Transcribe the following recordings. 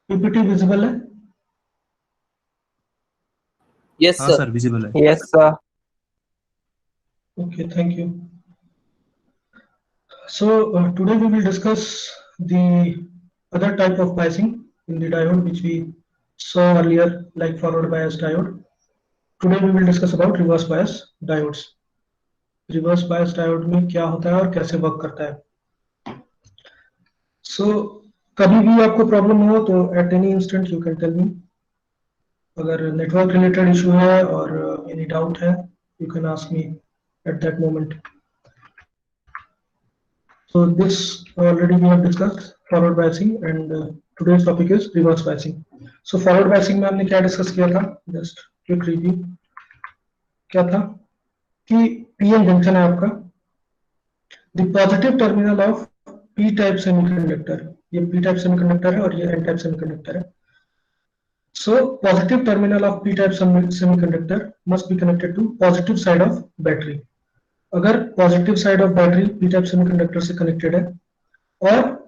PPT visible है? Yes हाँ sir. Sir visible है। Yes sir. Okay, thank you. So today we will discuss the other type of biasing in the diode which we saw earlier, like forward bias diode. Today we will discuss about reverse bias diodes. Reverse bias diode में क्या होता है और कैसे work करता है. So कभी भी आपको प्रॉब्लम हो तो at any instant you can tell me. अगर नेटवर्क रिलेटेड इशू है और एनी डाउट है you can ask me at that moment. So this already we have discussed forward biasing and today's topic is reverse biasing. So forward biasing में हमने क्या discuss किया था? Just quick review. क्या था कि पीएन जंक्शन है आपका, the positive terminal of p type semiconductor. ये p type semiconductor है और ये n type semiconductor है. So positive terminal of p type semiconductor must be connected to positive side of battery. अगर positive side of battery P type semiconductor से connected है और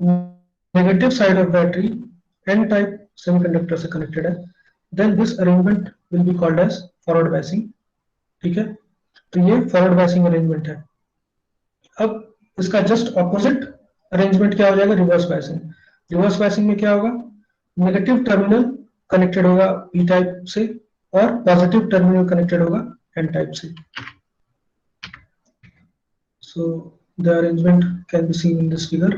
negative side of battery N type semiconductor से connected है, then this arrangement will be called as forward biasing. ठीक है, तो ये फॉरवर्ड बायसिंग अरेंजमेंट है. अब इसका जस्ट ऑपोजिट अरेंजमेंट क्या हो जाएगा? Reverse biasing. रिवर्स बायसिंग में क्या होगा? नेगेटिव टर्मिनल कनेक्टेड होगा पी टाइप से और पॉजिटिव टर्मिनल कनेक्टेड होगा एन टाइप से. So the arrangement can be seen in this figure.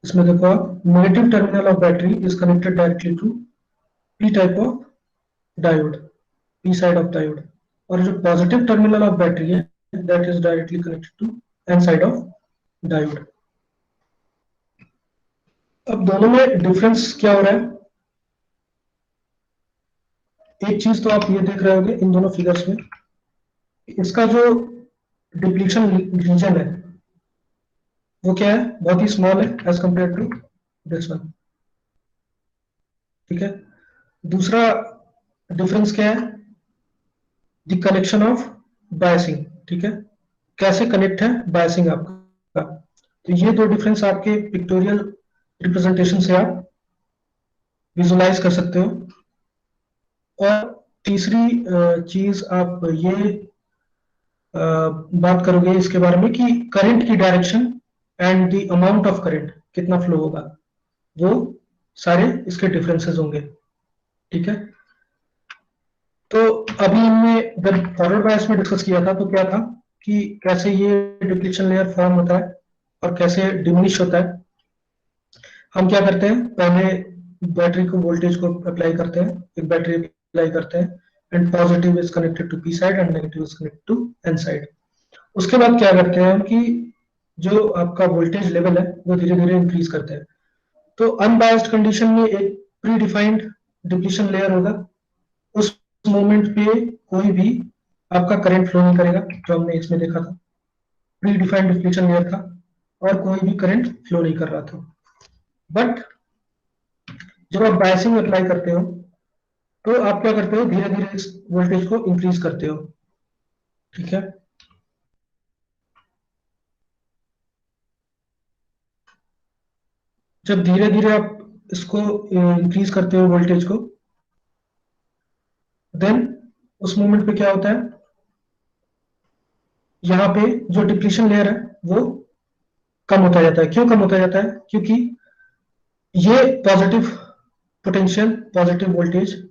इसमें देखो आप, negative terminal of battery is connected directly to P type of diode, P side of diode, और जो positive terminal of battery है that is directly connected to N side of diode. अब दोनों में difference क्या हो रहा है? एक चीज तो आप ये देख रहे होंगे इन दोनों फिगर्स में, इसका जो डिप्लीशन रीजन है वो क्या है? बहुत ही स्मॉल है as compare to this one. ठीक है. दूसरा डिफरेंस क्या है? The connection of biasing. ठीक है, कैसे कनेक्ट है बायसिंग आपका. तो ये दो डिफरेंस आपके पिक्टोरियल रिप्रेजेंटेशन से आप विजुलाइज कर सकते हो. और तीसरी चीज आप ये बात करोगे इसके बारे में कि करंट की direction and the amount of current कितना फ्लो होगा, वो सारे इसके डिफरेंसेस होंगे. ठीक है, तो अभी हमने जब फॉरवर्ड बायस में डिस्कस किया था तो क्या था कि कैसे ये डिप्लीशन लेयर फॉर्म होता है और कैसे डिमिनिश होता है. हम क्या करते हैं, पहले बैटरी को वोल्टेज को अप्लाई करते हैं, एक बैटरी अप्लाई करते हैं and positive is connected to P side and negative is connected to N side. उसके बाद क्या करते हैं हम कि जो आपका वोल्टेज लेवल है वो धीरे धीरे इंक्रीज करते हैं. तो अनबायस्ड कंडीशन में एक प्री डिफाइंड डिप्लीशन लेयर होगा. उस मोमेंट पे कोई भी आपका करंट फ्लो नहीं करेगा, जो हमने इसमें देखा था. प्री डिफाइंड डिप्लीशन लेयर था और कोई भी करंट फ्लो नहीं कर रहा था. बट जब आप बायसिंग अप्लाई करते हो तो आप क्या करते हो, धीरे धीरे इस वोल्टेज को इंक्रीज करते हो. ठीक है, जब धीरे धीरे आप इसको इंक्रीज करते हो वोल्टेज को, देन उस मोमेंट पे क्या होता है, यहाँ पे जो डिप्लीशन लेयर है वो कम होता जाता है. क्यों कम होता जाता है? क्योंकि ये पॉजिटिव पोटेंशियल, पॉजिटिव वोल्टेज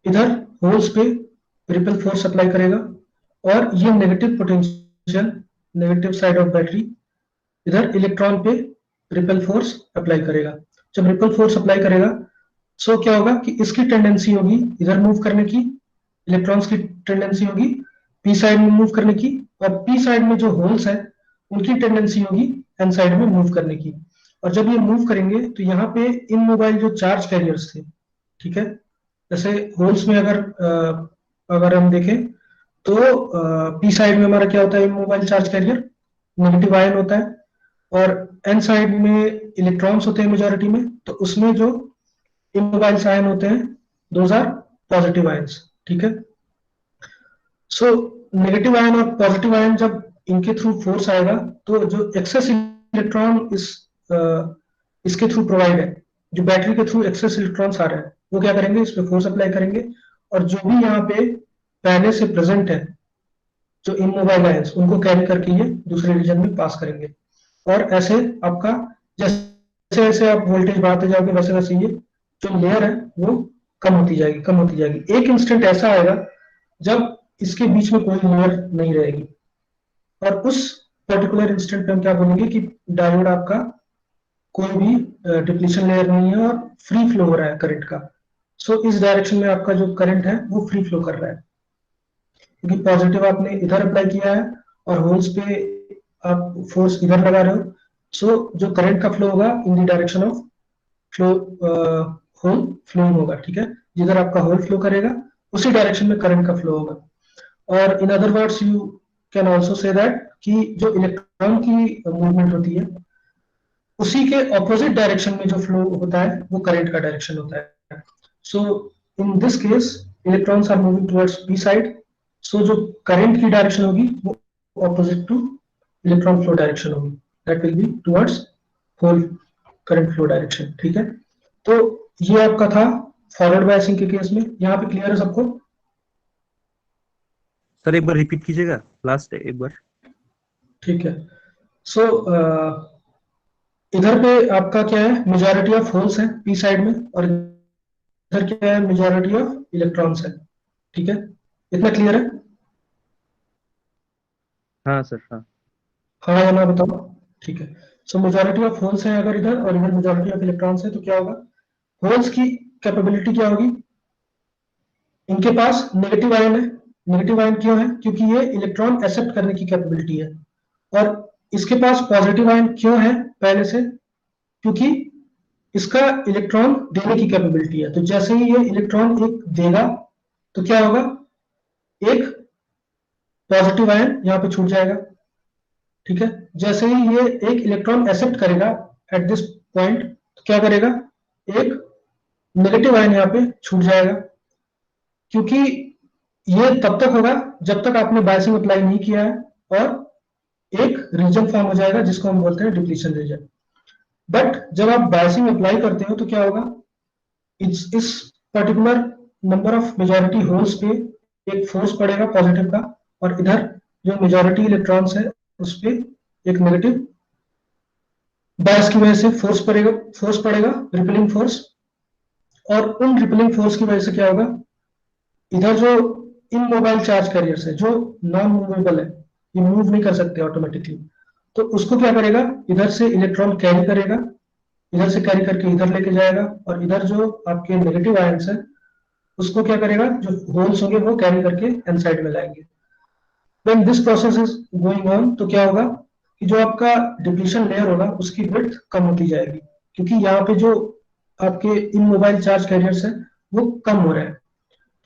इधर होल्स पे रिपल फोर्स अप्लाई करेगा और ये negative potential, negative side of battery इधर इलेक्ट्रॉन पे रिपल फोर्स अप्लाई करेगा. जब रिपल फोर्स अप्लाई करेगा सो क्या होगा कि इसकी टेंडेंसी होगी इधर मूव करने की, इलेक्ट्रॉन्स की टेंडेंसी होगी पी साइड में मूव करने की, और पी साइड में जो होल्स है उनकी टेंडेंसी होगी एन साइड में मूव करने की. और जब ये मूव करेंगे तो यहाँ पे इन मोबाइल जो चार्ज कैरियर्स थे, ठीक है, जैसे होल्स में अगर हम देखें तो पी साइड में हमारा क्या होता है, mobile charge carrier negative ion होता है और एन साइड में इलेक्ट्रॉन्स होते हैं मेजॉरिटी में, तो उसमें जो इमोबाइल आयन होते हैं दोज आर पॉजिटिव आयंस. ठीक है, सो नेगेटिव आयन और पॉजिटिव आयन जब इनके थ्रू फोर्स आएगा तो जो एक्सेस इलेक्ट्रॉन इसके थ्रू प्रोवाइड है जो बैटरी के थ्रू एक्सेस इलेक्ट्रॉन्स आ रहे हैं वो क्या करेंगे, इस पे फोर्स अप्लाई करेंगे, और जो भी यहाँ पे पहले से प्रेजेंट है जो इमोबाइल आयंस, उनको कैरी करके ये दूसरे रीजन में पास करेंगे। और ऐसे आपका जैसे जैसे आप वोल्टेज बढ़ाते जाओगे वैसे वैसे ये जो लेयर है वो कम होती जाएगी, कम होती जाएगी। एक इंस्टेंट ऐसा आएगा जब इसके बीच में कोई लेयर नहीं रहेगी, और उस पर्टिकुलर इंस्टेंट पे हम क्या बोलेंगे कि डायोड आपका कोई भी डिप्लीशन लेयर नहीं है और फ्री फ्लो हो रहा है करंट का। सो इस डायरेक्शन में आपका जो करंट है वो फ्री फ्लो कर रहा है, क्योंकि पॉजिटिव आपने इधर अप्लाई किया है और होल्स पे आप फोर्स इधर लगा रहे हो। सो जो करंट का फ्लो होगा in the direction of flow, hole flowing होगा, ठीक है। जिधर आपका होल फ्लो करेगा उसी डायरेक्शन में करंट का फ्लो होगा। और इन other words you can also say that कि जो इलेक्ट्रॉन की मूवमेंट होती है उसी के ऑपोजिट डायरेक्शन में जो फ्लो होता है वो करंट का डायरेक्शन होता है। So in this case electrons are moving towards P side, so जो करंट की डायरेक्शन होगी वो opposite to electron flow direction होगी, that will be towards hole current flow direction, ठीक है। तो ये आपका था फॉरवर्ड बायसिंग के केस में। यहाँ पे क्लियर है सबको? सर एक बार रिपीट कीजिएगा, लास्ट एक बार। ठीक है। सो इधर पे आपका क्या है, मेजॉरिटी ऑफ होल्स है पी साइड में, और इधर क्या है, मेजॉरिटी ऑफ इलेक्ट्रॉन्स है, ठीक है। इतना क्लियर है? हाँ सर, हाँ। हाँ या ना बताओ। ठीक है। सो मेजॉरिटी ऑफ होल्स है अगर इधर, और इधर मेजॉरिटी ऑफ इलेक्ट्रॉन्स है, तो क्या होगा, होल्स की कैपेबिलिटी क्या होगी, इनके पास नेगेटिव आयन है। नेगेटिव आयन क्यों है, क्योंकि ये इलेक्ट्रॉन एक्सेप्ट करने की कैपेबिलिटी है। और इसके पास पॉजिटिव आयन क्यों है पहले से, क्योंकि इसका इलेक्ट्रॉन देने की कैपेबिलिटी है। तो जैसे ही ये इलेक्ट्रॉन एक देगा तो क्या होगा, एक पॉजिटिव आयन यहाँ पे छूट जाएगा, ठीक है। जैसे ही ये एक इलेक्ट्रॉन एक्सेप्ट करेगा एट दिस पॉइंट, तो क्या करेगा, एक नेगेटिव आयन यहाँ पे छूट जाएगा, क्योंकि ये तब तक होगा जब तक आपने बायसिंग अप्लाई नहीं किया है, और एक रीजन फॉर्म हो जाएगा जिसको हम बोलते हैं डिप्लीशन रीजन। बट जब आप बायसिंग अप्लाई करते हो तो क्या होगा, इस particular number of majority holes पे एक फोर्स पड़ेगा पॉजिटिव का, और इधर जो मेजॉरिटी इलेक्ट्रॉन्स है उस पे एक नेगेटिव बायस की वजह से फोर्स पड़ेगा रिपेलिंग फोर्स। और उन रिपेलिंग फोर्स की वजह से क्या होगा, इधर जो इमोबाइल चार्ज कैरियर्स है जो नॉन मूवेबल है, ये मूव नहीं कर सकते ऑटोमेटिकली, तो उसको क्या करेगा, इधर से इलेक्ट्रॉन कैरी करेगा, इधर से कैरी करके इधर लेके जाएगा, और इधर जो आपके नेगेटिव आयंस है उसको क्या करेगा, जो होल्स होंगे वो कैरी करके एन साइड में लाएंगे। When this process is going on, तो क्या होगा कि जो आपका डिप्लीशन लेयर होगा उसकी विड्थ कम होती जाएगी, क्योंकि यहाँ पे जो आपके इमोबाइल चार्ज कैरियर्स है वो कम हो रहे हैं।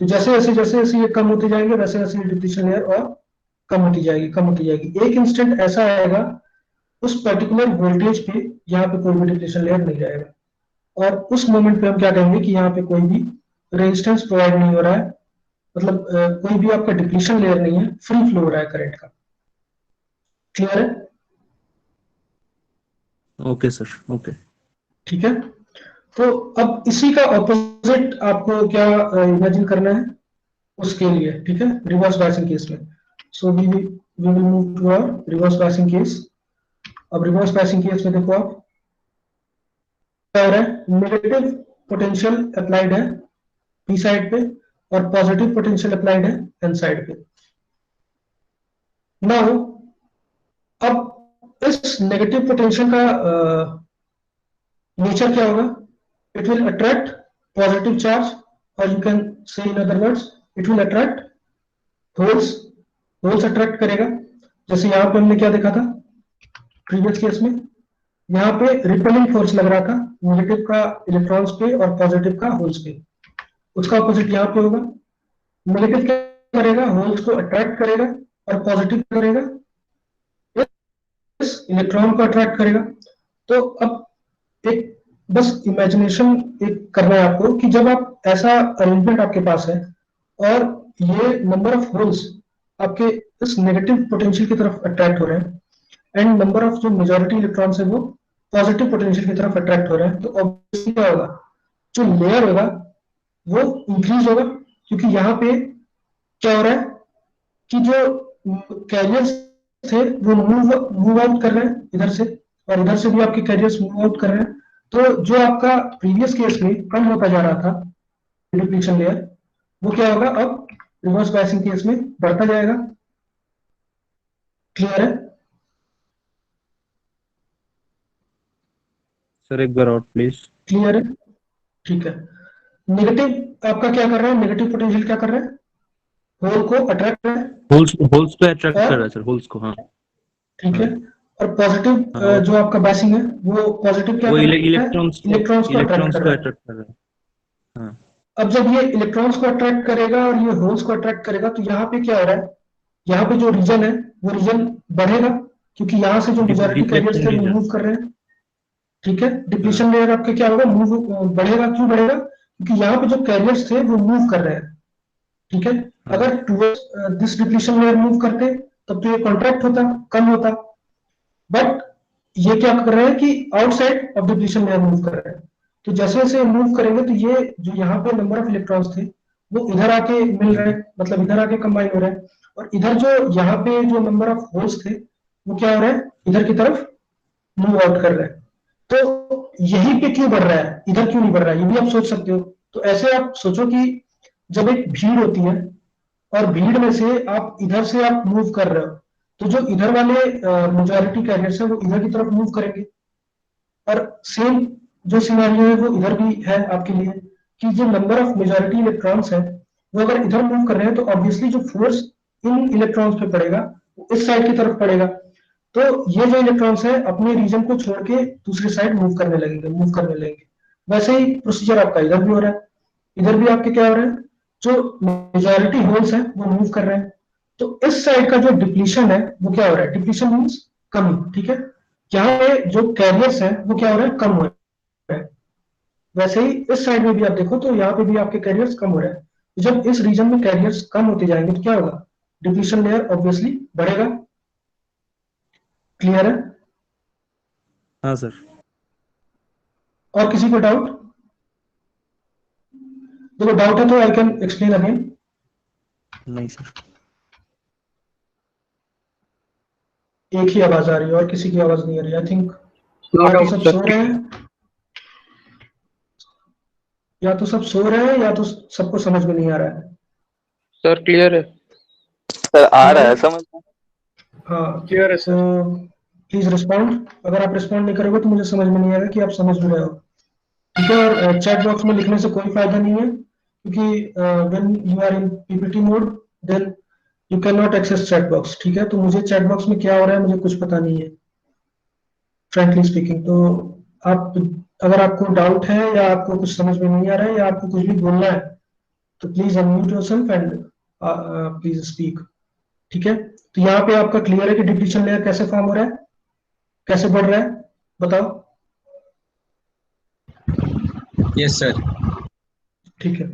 तो जैसे जैसे ये कम होते जाएंगे वैसे वैसे ये डिप्लीशन लेयर और कम होती जाएगी, कम होती जाएगी। एक इंस्टेंट ऐसा आएगा उस पर्टिकुलर वोल्टेज पे यहाँ पे कोई भी डिप्लीशन लेयर नहीं रहेगा, और उस मोमेंट पे हम क्या कहेंगे कि यहाँ पे कोई भी रेजिस्टेंस प्रोवाइड नहीं हो रहा है, मतलब कोई भी आपका डिप्लीशन लेयर नहीं है, फ्री फ्लो हो रहा है करंट का। क्लियर है? Okay sir, okay. ठीक है। तो अब इसी का ऑपोजिट आपको क्या इमेजिन करना है उसके लिए, ठीक है, रिवर्स बायसिंग केस में। So we will move to our reverse biasing case. अब रिवर्स बायसिंग केस में देखो आप क्या हो रहा है, नेगेटिव पोटेंशियल अप्लाइड है पी साइड पे, और पॉजिटिव पोटेंशियल अप्लाइड है एन साइड पे। नाउ अब इस नेगेटिव पोटेंशियल का नेचर क्या होगा, it will attract positive charge, और you can say in other words it will attract holes. Holes attract करेगा, जैसे यहां पे हमने क्या देखा था प्रीवियस केस में, यहाँ पे रिपेलिंग फोर्स लग रहा था नेगेटिव का इलेक्ट्रॉन्स पे और पॉजिटिव का होल्स पे। उसका ऑपोजिट यहाँ पे होगा, नेगेटिव क्या करेगा, होल्स को अट्रैक्ट करेगा, और पॉजिटिव करेगा इस इलेक्ट्रॉन को अट्रैक्ट करेगा। तो अब एक बस इमेजिनेशन एक करना है आपको कि जब आप ऐसा अरेंजमेंट आपके पास है और ये नंबर ऑफ होल्स आपके इस नेगेटिव पोटेंशियल की तरफ अट्रैक्ट हो रहे हैं, एंड नंबर ऑफ जो मेजॉरिटी इलेक्ट्रॉन्स है वो पॉजिटिव पोटेंशियल की तरफ अट्रैक्ट हो रहे हैं, तो ऑब्वियसली क्या होगा, जो लेयर होगा वो इंक्रीज होगा, क्योंकि यहाँ पे क्या हो रहा है कि जो कैरियर्स थे वो मूव आउट कर रहे हैं इधर से, और इधर से भी आपके कैरियर्स मूव आउट कर रहे हैं। तो जो आपका प्रीवियस केस में कम होता जा रहा था डिप्लीशन लेयर, वो क्या होगा अब रिवर्स बायसिंग केस में बढ़ता जाएगा। क्लियर है? सर एक बार और प्लीज। क्लियर है, ठीक है। नेगेटिव आपका क्या कर रहा है, नेगेटिव पोटेंशियल क्या कर रहा है, होल को अट्रैक्ट कर रहा है, होल्स होल्स पे अट्रैक्ट कर और रहा है सर, होल्स को। हाँ ठीक है, हाँ और पॉजिटिव हाँ। और जो आपका बायसिंग है वो पॉजिटिव क्या वो कर रहा है, इलेक्ट्रॉन्स को अट्रैक्ट इलेक्ट्रॉन्स कर को रहा है। अट्रैक्ट कर रहा है। हाँ। अब जब ये इलेक्ट्रॉन्स को अट्रैक्ट करेगा और ये होल्स को अट्रैक्ट करेगा, तो यहाँ पे क्या हो रहा है, यहाँ पे जो रीजन है वो रीजन बढ़ेगा, क्योंकि यहाँ से जो मेजॉरिटी कैरियर्स डिप्लेशन थे वो रीजन। मूव कर रहे हैं। ठीक है, हाँ डिप्लीशन लेयर आपके क्या होगा, मूव बढ़ेगा। क्यों बढ़ेगा, क्योंकि यहाँ पे जो कैरियर्स थे वो मूव कर रहे हैं। ठीक है, हाँ अगर towards this depletion layer move करते तब तो ये कॉन्ट्रैक्ट होता, कम होता, बट ये क्या कर रहे हैं कि outside of depletion layer move कर रहे हैं। तो जैसे जैसे मूव करेंगे तो ये जो यहाँ पे नंबर ऑफ इलेक्ट्रॉन्स थे वो इधर आके मिल रहे हैं, मतलब इधर आके कंबाइन हो रहे हैं, और इधर जो यहाँ पे जो नंबर ऑफ होल्स थे वो क्या हो रहे हैं, इधर की तरफ मूव आउट कर रहे हैं। तो यहीं पे क्यों बढ़ रहा है, इधर क्यों नहीं बढ़ रहा है, ये भी आप सोच सकते हो। तो ऐसे आप सोचो कि जब एक भीड़ होती है और भीड़ में से आप इधर से आप मूव कर रहे हो, तो जो इधर वाले मेजॉरिटी कैरियर्स है वो इधर की तरफ मूव करेंगे, और सेम जो सिनेरियो है वो इधर भी है आपके लिए, कि जो नंबर ऑफ मेजॉरिटी इलेक्ट्रॉन्स है वो अगर इधर मूव कर रहे हैं तो ऑब्वियसली जो फोर्स इन इलेक्ट्रॉन्स पे पड़ेगा वो इस साइड की तरफ पड़ेगा। तो ये जो इलेक्ट्रॉन्स है अपने रीजन को छोड़ के दूसरी साइड मूव करने लगेंगे। वैसे ही प्रोसीजर आपका इधर भी हो रहा है, इधर भी आपके क्या हो रहा है, जो मेजॉरिटी होल्स है वो मूव कर रहे हैं। तो इस साइड का जो डिप्लीशन है वो क्या हो रहा है, डिप्लीशन मीन्स कमी। ठीक है, यहाँ पे जो कैरियर्स है वो क्या हो रहा है, कम हो रहा है। वैसे ही इस साइड में भी आप देखो तो यहाँ पे भी आपके कैरियर्स कम हो रहे हैं। तो जब इस रीजन में कैरियर्स कम होते जाएंगे तो क्या होगा, डिप्लीशन लेयर ऑब्वियसली बढ़ेगा। क्लियर है? हाँ सर। और किसी को डाउट? देखो डाउट है तो आई कैन एक्सप्लेन अगेन। नहीं सर। एक ही आवाज आ रही है और किसी की आवाज नहीं आ रही, आई थिंक नो या तो डाउट सब सर। सो रहे हैं, या तो सब सो रहे हैं, या तो सबको समझ में नहीं आ रहा है। सर क्लियर है। सर आ क्लियर रहा है? है समझ में। हाँ, क्लियर है तो सर। Please respond. अगर आप रिस्पॉन्ड नहीं करोगे तो मुझे समझ में नहीं आएगा कि आप समझ भी रहे हो। ठीक है, और चैट बॉक्स में लिखने से कोई फायदा नहीं है, क्योंकि when you are in PPT mode then you can not access chat box. ठीक है, तो मुझे चैट बॉक्स में क्या हो रहा है मुझे कुछ पता नहीं है, फ्रैंकली स्पीकिंग। तो आप, अगर आपको डाउट है या आपको कुछ समझ में नहीं आ रहा है या आपको कुछ भी बोलना है तो please unmute yourself and please speak. ठीक है, तो यहाँ पे आपका क्लियर है कि डिप्लीशन लेयर कैसे फॉर्म हो रहा है, कैसे बढ़ रहा है, बताओ। Yes sir. ठीक है,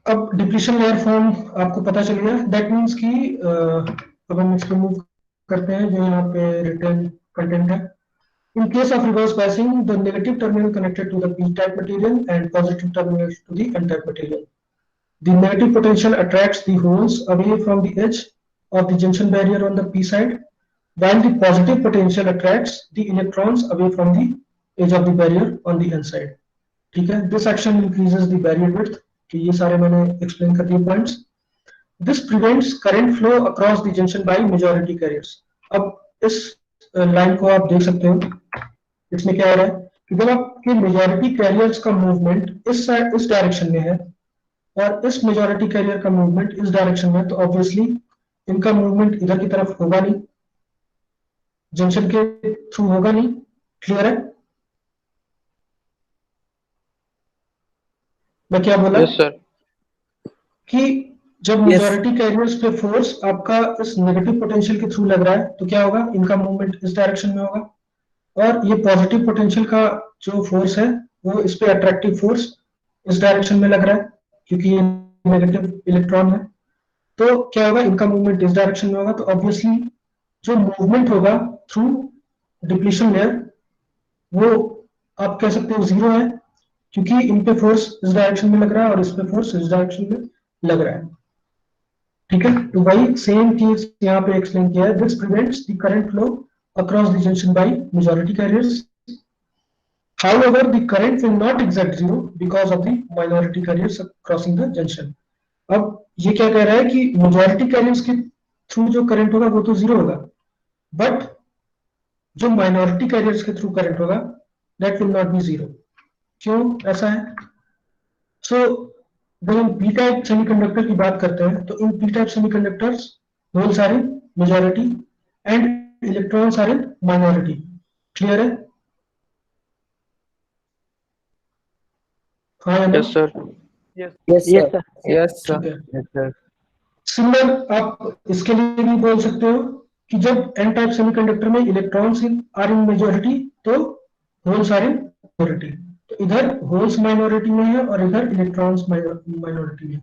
अब डिप्लीशन लेयर फॉर्म आपको पता चल गया। दैट मीन्स कि अब हम इसको मूव करते हैं जो यहाँ पे रिटर्न कंटेंट है। In case of reverse biasing, the negative terminal connected to the p-type material and positive terminal to the n-type material. The negative potential attracts the holes away from the edge of the junction barrier on the p side, while the positive potential attracts the electrons away from the edge of the barrier on the n side. ठीक है, this action increases the barrier width। कि ये सारे मैंने explain कर दिए points। This prevents current flow across the junction by majority carriers। अब इस लाइन को आप देख सकते हो, इसमें क्या हो रहा है कि जब आपके मेजॉरिटी कैरियर्स का मूवमेंट इस डायरेक्शन में है और इस मेजॉरिटी कैरियर का मूवमेंट इस डायरेक्शन में है, तो ऑब्वियसली इनका मूवमेंट इधर की तरफ होगा नहीं, जंक्शन के थ्रू होगा नहीं। क्लियर है मैं क्या बोला? Yes sir. कि जब Yes. मेजॉरिटी कैरियर्स पे फोर्स आपका इस नेगेटिव पोटेंशियल के थ्रू लग रहा है तो क्या होगा, इनका मूवमेंट इस डायरेक्शन में होगा, और ये पॉजिटिव पोटेंशियल का जो फोर्स है वो इस पे अट्रैक्टिव फोर्स इस डायरेक्शन में लग रहा है, क्योंकि ये नेगेटिव इलेक्ट्रॉन है। तो क्या होगा, इनका मूवमेंट इस डायरेक्शन में होगा, तो ऑब्वियसली जो मूवमेंट होगा थ्रू डिप्लीशन लेयर वो आप कह सकते हो जीरो है, क्योंकि इन पे फोर्स इस डायरेक्शन में लग रहा है और इस पे फोर्स इस डायरेक्शन में लग रहा है। ठीक है, तो वही सेम चीज यहाँ पे एक्सप्लेन किया है। This prevents the current flow across the junction by majority carriers. However, the current will not exact zero because of the minority carriers crossing the junction. अब ये क्या कह रहा है कि मेजॉरिटी कैरियर्स के थ्रू जो करंट होगा वो तो जीरो होगा, बट जो माइनॉरिटी कैरियर्स के थ्रू करंट होगा that will not be zero. क्यों ऐसा है? सो जब हम पी टाइप सेमीकंडक्टर की बात करते हैं तो in P type semiconductors holes are in majority and electrons are in minority. Clear है? हाँ या ना? Yes, sir. Yes, sir. Yes, sir. ठीक है। Yes, sir. सिमिलर आप इसके लिए भी बोल सकते हो कि जब एन टाइप सेमीकंडक्टर में इलेक्ट्रॉन्स आर इन मेजॉरिटी तो होल्स आर इन माइनॉरिटी। तो इधर होल्स माइनॉरिटी में है और इधर इलेक्ट्रॉन्स माइनॉरिटी में।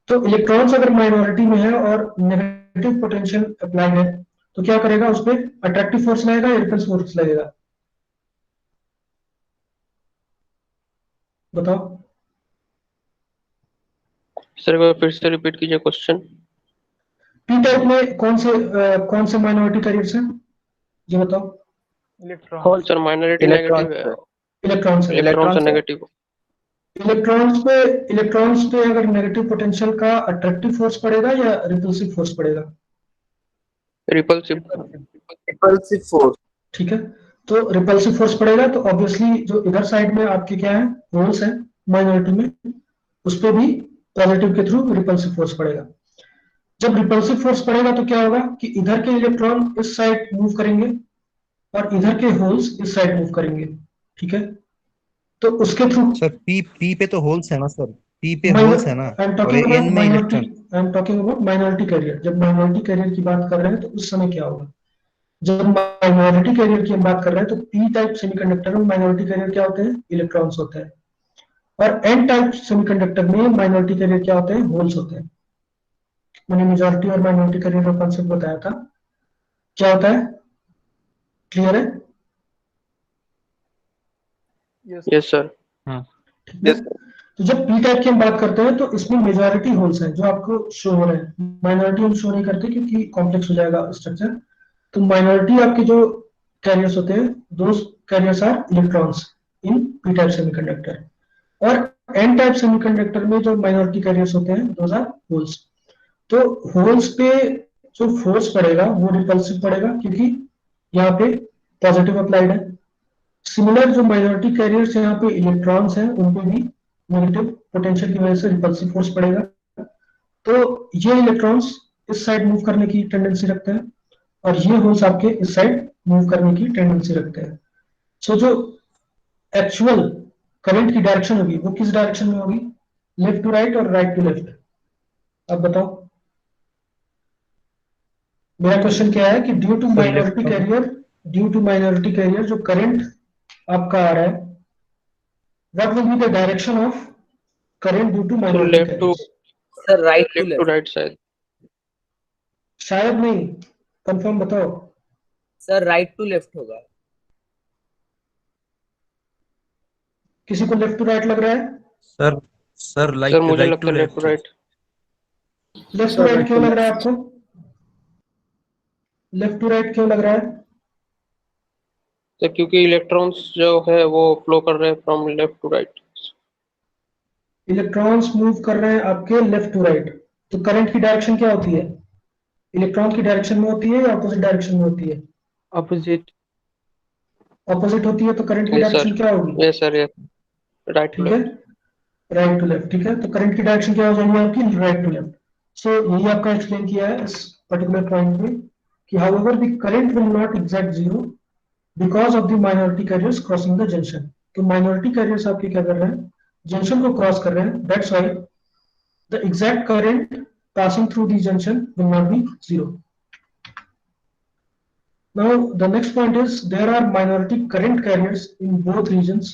तो इलेक्ट्रॉन्स अगर माइनॉरिटी में है और नेगेटिव पोटेंशियल अप्लाइड है तो क्या करेगा? उस पर अट्रैक्टिव फोर्स लगेगा या रिपल्सिव फोर्स लगेगा? बताओ। सर एक बार फिर से रिपीट कीजिए क्वेश्चन। पी टाइप में कौन से माइनॉरिटी कैरियर्स हैं ये बताओ। सर माइनॉरिटी नेगेटिव है, इलेक्ट्रॉन्स है। Electrons negative. इलेक्ट्रॉन्स पे अगर नेगेटिव पोटेंशियल का अट्रैक्टिव फोर्स पड़ेगा या रिपल्सिव फोर्स पड़ेगा? रिपल्सिव। Repulsive force. ठीक है, तो रिपल्सिव फोर्स पड़ेगा तो ऑब्वियसली जो इधर साइड में आपके क्या है, होल्स है माइनॉरिटी में, उस पे भी पॉजिटिव के थ्रू रिपल्सिव फोर्स पड़ेगा। जब रिपल्सिव फोर्स पड़ेगा तो क्या होगा कि इधर के इलेक्ट्रॉन इस साइड मूव करेंगे और इधर के होल्स इस साइड मूव करेंगे। ठीक है, तो उसके थ्रू सर पी पे तो होल्स है ना सर, पी पे Minor- होल्स है ना, I'm और talking about एन में minority. Electron. I'm talking about minority carrier. जब minority carrier की बात कर रहे हैं तो उस समय क्या होगा? जब minority carrier की हम बात कर रहे हैं तो p टाइप सेमीकंडक्टर में minority carrier क्या होते हैं? इलेक्ट्रॉन्स होते हैं। और n टाइप सेमीकंडक्टर में minority carrier क्या होते हैं? होल्स होते हैं। मैंने मेजॉरिटी और माइनॉरिटी कैरियर का कॉन्सेप्ट बताया था, क्या होता है? क्लियर है? Yes sir. ठीक है, तो जब पी टाइप की हम बात करते हैं तो इसमें मेजॉरिटी होल्स हैं जो आपको शो हो रहे हैं। माइनॉरिटी हम शो नहीं करते क्योंकि कॉम्प्लेक्स हो जाएगा स्ट्रक्चर। तो माइनॉरिटी आपके जो कैरियर्स होते हैं, those carriers are electrons in P type semiconductor. और एन टाइप सेमीकंडक्टर में जो माइनॉरिटी कैरियर्स होते हैं दोस आर होल्स। तो होल्स पे जो फोर्स पड़ेगा वो रिपल्सिव पड़ेगा क्योंकि यहाँ पे पॉजिटिव अप्लाइड है। सिमिलर जो माइनॉरिटी कैरियर्स यहाँ पे इलेक्ट्रॉन्स हैं उन पे भी नेगेटिव पोटेंशियल की वजह से रिपल्सिव फोर्स पड़ेगा। तो ये इलेक्ट्रॉन्स इस साइड मूव करने की टेंडेंसी रखते हैं और ये होल्स आपके इस साइड मूव करने की टेंडेंसी रखते हैं। सो जो एक्चुअल करंट की डायरेक्शन होगी वो किस डायरेक्शन में होगी? लेफ्ट टू राइट और राइट टू लेफ्ट? अब बताओ। मेरा क्वेश्चन क्या है कि ड्यू टू माइनॉरिटी कैरियर जो करंट आपका आ रहा है, what will be the direction of current due to minority left to carrier? Sir, right to left to left. Right side. शायद नहीं, कंफर्म बताओ। Sir, right to left होगा. किसी को लेफ्ट टू राइट लग रहा है? सर लाइक सर मुझे राइट लगता टू है left to left. Right. Left to right क्यों लग रहा है आपको? लेफ्ट टू राइट क्यों लग रहा है? तो क्योंकि इलेक्ट्रॉन्स जो है वो फ्लो कर रहे हैं from left to right. Electrons move कर रहे हैं आपके लेफ्ट टू राइट, तो करंट की डायरेक्शन क्या होती है? इलेक्ट्रॉन की डायरेक्शन में होती है या अपोजिट डायरेक्शन में होती है? अपोजिट। अपोजिट होती है तो करंट की यस डायरेक्शन सर। क्या होगी? Yes sir. Yes right to ठीक है, लेफ्ट। Right to left. ठीक है, तो करंट की डायरेक्शन क्या हो जाएगी आपकी? Right to left. सो यही आपका एक्सप्लेन किया है इस पर्टिकुलर पॉइंट में कि however the current will not exact zero because of the minority carriers crossing the junction. तो माइनॉरिटी कैरियर्स आपके क्या कर रहे हैं? जंक्शन को क्रॉस कर रहे हैं, that's why the exact current passing through the junction will not be zero. Now the next point is there are minority current carriers in both regions,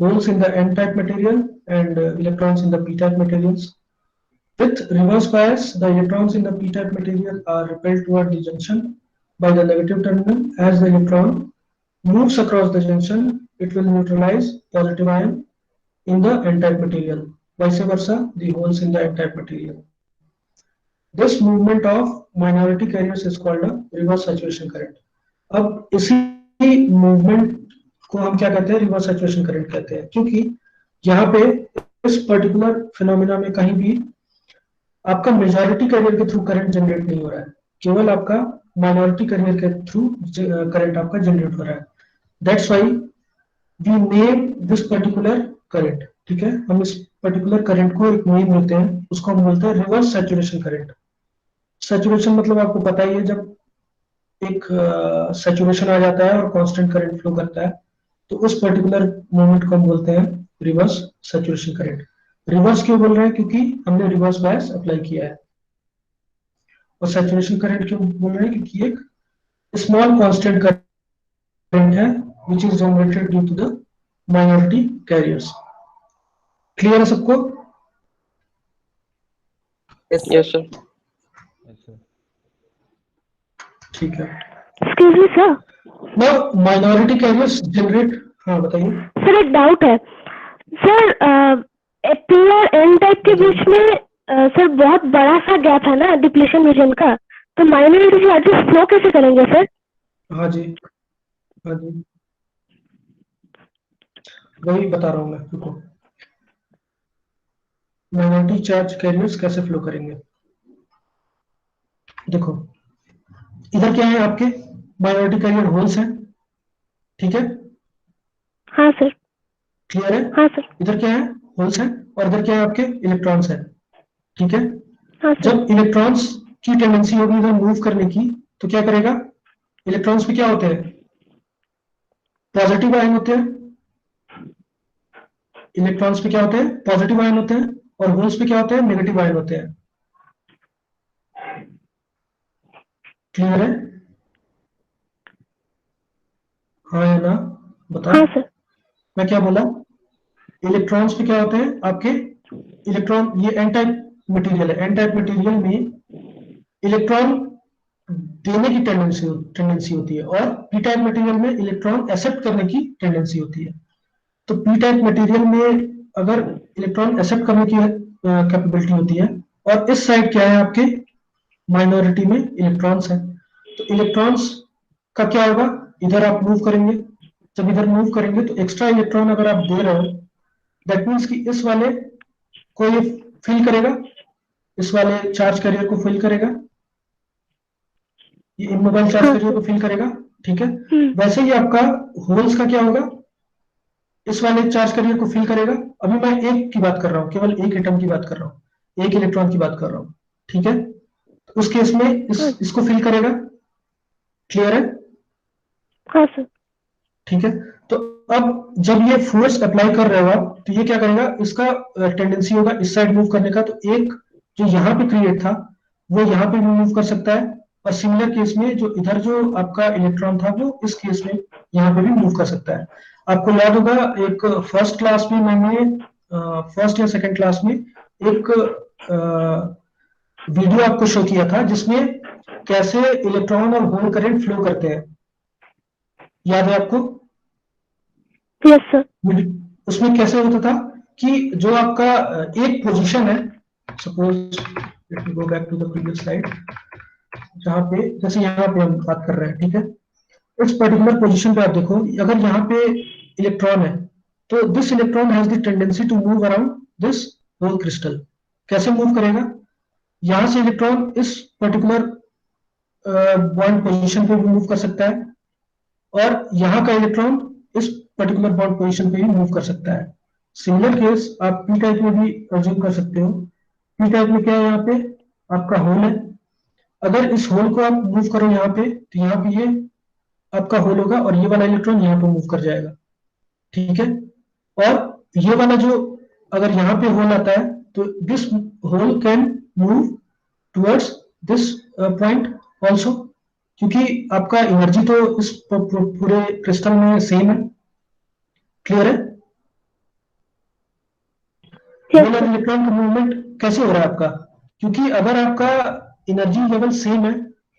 holes in the n-type material and electrons in the p-type materials. With reverse bias, the electrons in the p-type material are repelled toward the junction by the negative terminal as the electron moves across the junction, it will neutralize positive ion in the n-type material. Vice versa, the holes in the n-type material. This movement of minority carriers is called a reverse saturation current. अब इसी movement को हम क्या कहते हैं, reverse saturation current कहते हैं, क्योंकि यहाँ पे इस पर्टिकुलर फिनोमिना में कहीं भी आपका मेजॉरिटी कैरियर के थ्रू करंट जनरेट नहीं हो रहा है, केवल आपका माइनॉरिटी कैरियर के थ्रू करंट आपका जनरेट हो रहा है. That's why we name this particular current. ठीक है, हम इस पर्टिकुलर करंट को एक नेम देते हैं, उसको हम बोलते हैं रिवर्स सैचुरेशन करंट. सैचुरेशन मतलब आपको पता ही है, जब एक सैचुरेशन आ जाता है और कांस्टेंट करंट फ्लो करता है, तो उस पर्टिकुलर मोमेंट को हम बोलते हैं रिवर्स सैचुरेशन करंट. रिवर्स क्यों बोल रहे हैं, क्योंकि हमने रिवर्स बायस अप्लाई किया है. और सैचुरेशन करंट क्यों बोल रहे हैं, क्योंकि एक स्मॉल कांस्टेंट करंट है which is generated due to the minority carriers. Clear है सबको? Yes, sir. ठीक है. Excuse me sir. Now minority carriers generate. हाँ बताइए. सर एक डाउट है सर, पी और एन टाइप के बीच में सर बहुत बड़ा सा गैप है ना डिप्लीशन रीजन का, तो माइनॉरिटी चार्जेस फ्लो कैसे करेंगे सर? हाँ जी, हाँ जी, वही बता रहा हूँ मैं. रुको, माइनॉरिटी चार्ज कैरियर्स कैसे फ्लो करेंगे. देखो इधर क्या है, आपके माइनॉरिटी कैरियर होल्स हैं. ठीक है, हाँ सर. क्लियर है? हाँ सर. इधर क्या है, होल्स हैं, और इधर क्या है, आपके इलेक्ट्रॉन्स हैं. ठीक है, हाँ सर. जब इलेक्ट्रॉन्स की टेंडेंसी होगी इधर मूव करने की, तो क्या करेगा, इलेक्ट्रॉन्स पे क्या होते हैं, पॉजिटिव आयन होते हैं. इलेक्ट्रॉन्स पे क्या होते हैं, पॉजिटिव आयन होते हैं, और होल्स पे क्या होते हैं, नेगेटिव आयन होते हैं. क्लियर है? हाँ या ना बताओ. हाँ सर. मैं क्या बोला, इलेक्ट्रॉन्स पे क्या होते हैं आपके इलेक्ट्रॉन, ये एन टाइप मटेरियल है. एन टाइप मटेरियल में इलेक्ट्रॉन देने की टेंडेंसी होती है, और पी टाइप मटेरियल में इलेक्ट्रॉन एक्सेप्ट करने की टेंडेंसी होती है. तो पी टाइप मटेरियल में अगर इलेक्ट्रॉन एक्सेप्ट करने की कैपेबिलिटी होती है, और इस साइड क्या है, आपके माइनॉरिटी में इलेक्ट्रॉन्स है, तो इलेक्ट्रॉन्स का क्या होगा, इधर आप मूव करेंगे. जब इधर मूव करेंगे तो एक्स्ट्रा इलेक्ट्रॉन अगर आप दे रहे हो, दैट मीन्स कि इस वाले को ये फिल करेगा, इस वाले चार्ज कैरियर को फिल करेगा, ये इमोबाइल चार्ज कैरियर को फिल करेगा. ठीक है, वैसे ही आपका होल्स का क्या होगा, इस वाले चार्ज कैरियर को फिल करेगा. अभी मैं एक की बात कर रहा हूँ, केवल एक एटम की बात कर रहा हूँ, एक इलेक्ट्रॉन की बात कर रहा हूँ. ठीक है, तो उस केस में इसको फिल करेगा. क्लियर है? हाँ सर. ठीक है, तो अब जब ये फोर्स अप्लाई कर रहे हो आप, तो ये क्या करेगा, इसका टेंडेंसी होगा इस साइड मूव करने का. तो एक जो यहाँ पे क्रिएट था वो यहाँ पे भी मूव कर सकता है, और सिमिलर केस में जो इधर जो आपका इलेक्ट्रॉन था वो इस केस में यहाँ पे भी मूव कर सकता है. आपको याद होगा एक फर्स्ट क्लास में मैंने फर्स्ट या सेकंड क्लास में एक वीडियो आपको शो किया था, जिसमें कैसे इलेक्ट्रॉन और होल करंट फ्लो करते हैं. याद है आपको? Yes sir. उसमें कैसे होता था कि जो आपका एक पोजीशन है, suppose let me go back to the previous slide, जहां पे जैसे यहाँ पे हम बात कर रहे हैं. ठीक है, इस पर्टिकुलर पोजीशन पे आप देखो, अगर यहाँ पे इलेक्ट्रॉन है, तो this electron has the tendency to move around this whole crystal. कैसे मूव करेगा, यहां से इलेक्ट्रॉन इस पर्टिकुलर बॉन्ड पोजीशन पे भी मूव कर सकता है, और यहाँ का इलेक्ट्रॉन इस पर्टिकुलर बॉन्ड पोजीशन पे भी मूव कर सकता है. सिमिलर केस आप पी टाइप में भी अज्यूम कर सकते हो. पी टाइप में क्या है, यहाँ पे आपका होल है. अगर इस होल को आप मूव करो यहाँ पे, तो यहाँ पे ये आपका होल होगा, और ये वाला इलेक्ट्रॉन यहाँ पे मूव कर जाएगा. ठीक है, और ये वाला जो अगर यहाँ पे होल आता है, तो this hole can move towards this point also, क्योंकि आपका एनर्जी तो इस पूरे क्रिस्टल में सेम है. क्लियर है? होल और इलेक्ट्रॉन का मूवमेंट कैसे हो रहा है आपका, क्योंकि अगर आपका एनर्जी लेवल सेम है,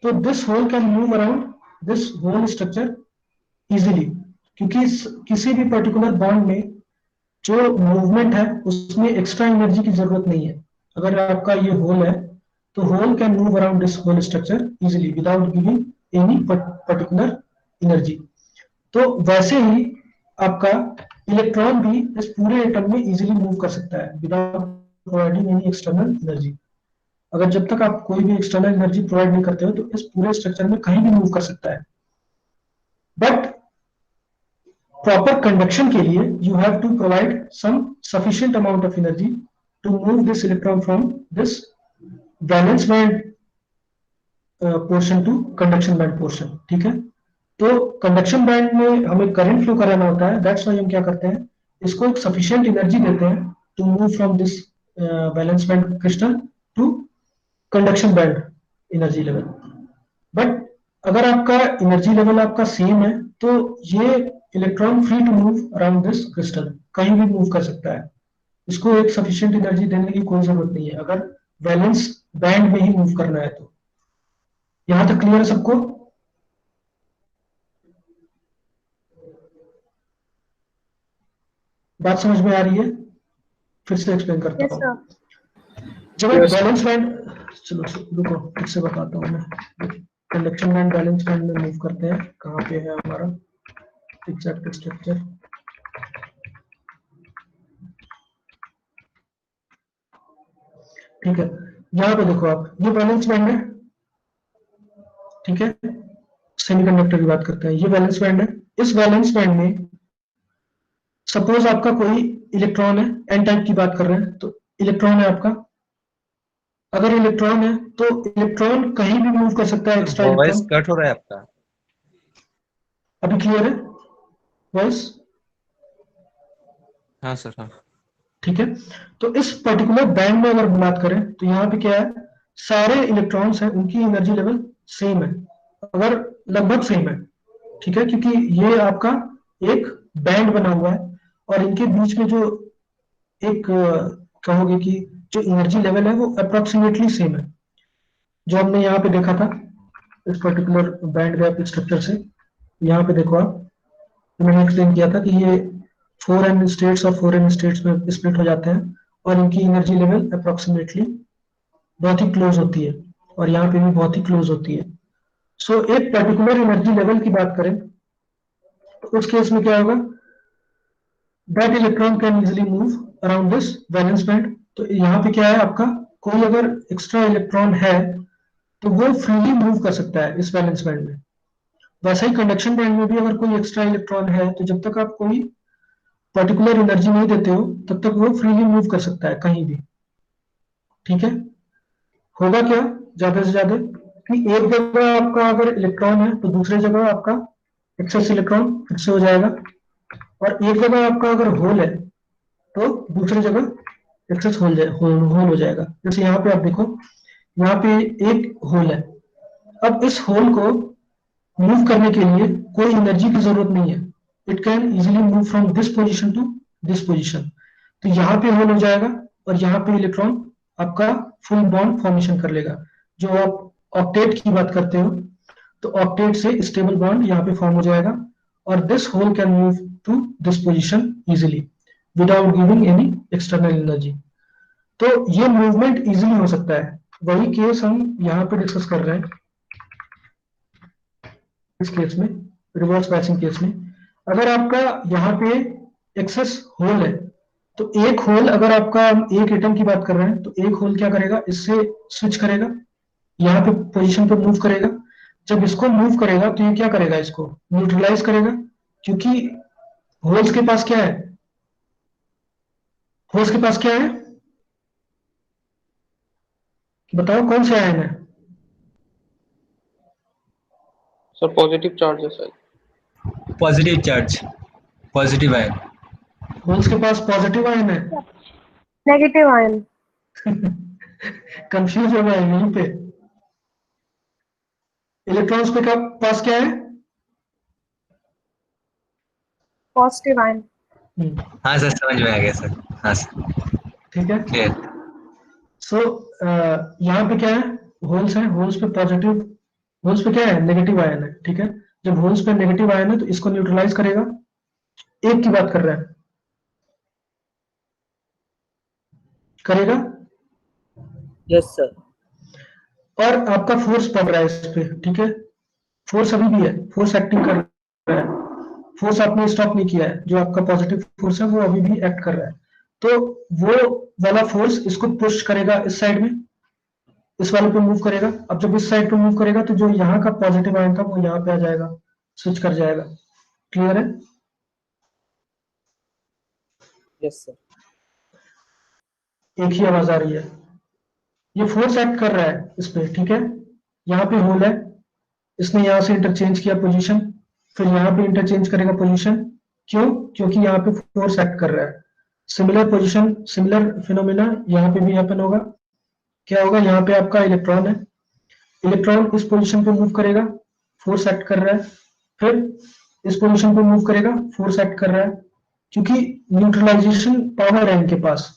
तो this hole can move around this whole structure easily. क्योंकि किसी भी पर्टिकुलर बॉन्ड में जो मूवमेंट है उसमें एक्स्ट्रा एनर्जी की जरूरत नहीं है। अगर आपका ये होल है तो hole can move around this whole structure easily without giving any particular energy. तो वैसे ही आपका इलेक्ट्रॉन भी इस पूरे एटम में इजीली मूव कर सकता है without providing any external energy. अगर जब तक आप कोई भी एक्सटर्नल एनर्जी प्रोवाइड नहीं करते हो तो इस पूरे स्ट्रक्चर में कहीं भी मूव कर सकता है। बट प्रॉपर कंडक्शन के लिए you have to provide some sufficient amount of energy to move this electron from this valence band portion to conduction band portion. ठीक है, तो कंडक्शन बैंड में हमें करंट फ्लो कराना होता है। दैट्स व्हाई हम क्या करते हैं, इसको एक सफिशिएंट एनर्जी देते हैं to move from this valence band crystal to conduction band energy level. But अगर आपका एनर्जी लेवल आपका सेम है तो ये electron free to move around this crystal, कहीं भी मूव कर सकता है। इसको एक सफिशिएंट एनर्जी देने की कोई जरूरत नहीं है अगर वैलेंस बैंड में ही मूव करना है तो। यहां तक क्लियर है सबको? बात समझ में आ रही है? फिर से एक्सप्लेन करता Yes, हूँ। sir. जब एक बैलेंस बैंड, चलो रुको फिर से बताता हूँ मैं। कंडक्शन बैंड बैलेंस बैंड में मूव करते हैं। कहाँ पे है हमारा एग्जैक्ट स्ट्रक्चर? ठीक है, यहाँ पे देखो आप, ये बैलेंस बैंड है। ठीक है, सेमीकंडक्टर की बात करते हैं। ये बैलेंस बैंड है। इस बैलेंस बैंड में सपोज आपका कोई इलेक्ट्रॉन है, एन टाइप की बात कर रहे हैं, तो इलेक्ट्रॉन है आपका। अगर इलेक्ट्रॉन है तो इलेक्ट्रॉन कहीं भी मूव कर सकता है, एक्स्ट्रा वॉइस इलेक्ट्रॉन। कट हो रहा है आपका। अभी क्लियर है वॉइस? हाँ सर, हाँ। ठीक है, तो इस पर्टिकुलर बैंड में अगर बात करें तो यहाँ पे क्या है, सारे इलेक्ट्रॉन्स हैं उनकी एनर्जी लेवल सेम है, अगर लगभग सेम है। ठीक है, क्योंकि ये आपका एक बैंड बना हुआ है और इनके बीच में जो एक कहोगे कि जो एनर्जी लेवल है वो अप्रोक्सीमेटली सेम है, जो हमने यहाँ पे देखा था इस पर्टिकुलर बैंड गैप स्ट्रक्चर से। यहाँ पे देखो आप, मैंने एक्सप्लेन किया था कि ये 4n स्टेट्स और 4n स्टेट्स में स्प्लिट हो जाते हैं और इनकी एनर्जी लेवल अप्रोक्सीमेटली बहुत ही क्लोज होती है और यहाँ पे भी बहुत ही क्लोज होती है। सो एक पर्टिकुलर एनर्जी लेवल की बात करें तो उस केस में क्या होगा, that electron can easily move around this valence band. तो यहाँ पे क्या है आपका, कोई अगर एक्स्ट्रा इलेक्ट्रॉन है तो वो फ्रीली मूव कर सकता है इस वैलेंस बैंड में। वैसे ही कंडक्शन बैंड में भी अगर कोई एक्स्ट्रा इलेक्ट्रॉन है तो जब तक आप कोई पर्टिकुलर एनर्जी नहीं देते हो तब तक वो फ्रीली मूव कर सकता है कहीं भी। ठीक है, होगा क्या ज्यादा से ज्यादा कि एक जगह आपका अगर इलेक्ट्रॉन है तो दूसरी जगह आपका एक्सेस इलेक्ट्रॉन फिर से हो जाएगा, और एक जगह आपका अगर होल है तो दूसरी जगह एक्सेस होल हो जाएगा। जैसे यहाँ पे आप देखो, यहाँ पे एक होल है। अब इस होल को मूव करने के लिए कोई एनर्जी की जरूरत नहीं है, it can easily move from this position to this position. तो यहाँ पे होल हो जाएगा और यहाँ पे इलेक्ट्रॉन आपका फुल बॉन्ड फॉर्मेशन कर लेगा। जो आप ऑक्टेट की बात करते हो तो ऑक्टेट से स्टेबल बॉन्ड यहाँ पे फॉर्म हो जाएगा और this hole can move to this position easily without giving any external energy. तो ये मूवमेंट इजिली हो सकता है। वही केस हम यहाँ पे डिस्कस कर रहे हैं इस केस में, रिवर्स बायसिंग केस में। अगर आपका यहाँ पे एक्सेस होल है तो एक होल, अगर आपका एक एटम की बात कर रहे हैं तो एक होल क्या करेगा, इससे स्विच करेगा, यहाँ पे पोजीशन पे मूव करेगा। जब इसको मूव करेगा तो ये क्या करेगा, इसको न्यूट्रलाइज करेगा, क्योंकि होल्स के पास क्या है, होल्स के पास क्या है बताओ, कौन से आयन है? सर पॉजिटिव चार्जेस है। Positive charge, positive ion. Holes के पास पॉजिटिव आयन है। Negative ion. कंफ्यूज हो गया यहीं पे। इलेक्ट्रॉन्स पे पास क्या है? Positive ion. हाँ सर, समझ में आ गया सर। हाँ सर, ठीक है, क्लियर। सो यहाँ पे क्या है, होल्स है, होल्स पे पॉजिटिव, होल्स पे क्या है, नेगेटिव आयन है। ठीक है, जब होल्स पे नेगेटिव आयन है तो इसको न्यूट्रलाइज करेगा एक की बात कर रहा है, करेगा। Yes sir. और आपका फोर्स पड़ रहा है इस पे, ठीक है, फोर्स अभी भी है, फोर्स एक्टिंग कर रहा है, फोर्स आपने स्टॉप नहीं किया है, जो आपका पॉजिटिव फोर्स है वो अभी भी एक्ट कर रहा है। तो वो वाला फोर्स इसको पुश करेगा इस साइड में, इस वाले पे मूव करेगा। अब जब इस साइड पे मूव करेगा तो जो यहाँ का पॉजिटिव आयन था वो यहाँ पे आ जाएगा, स्विच कर जाएगा। क्लियर है? Yes sir. एक ही आवाज आ रही है। ये फोर्स एक्ट कर रहा है इस पे, ठीक है, यहाँ पे होल है, इसने यहाँ से इंटरचेंज किया पोजीशन, फिर यहाँ पे इंटरचेंज करेगा पोजीशन। क्यों? क्योंकि यहाँ पे फोर्स एक्ट कर रहा है। सिमिलर पोजीशन, सिमिलर फिनोमेना यहाँ पे भी हैपन होगा। क्या होगा? यहाँ पे आपका इलेक्ट्रॉन है, इलेक्ट्रॉन इस पोजीशन पे मूव करेगा, फोर्स एक्ट कर रहा है, फिर इस पोजीशन पे मूव करेगा, फोर्स एक्ट कर रहा है, क्योंकि न्यूट्रलाइजेशन पावर है इनके पास।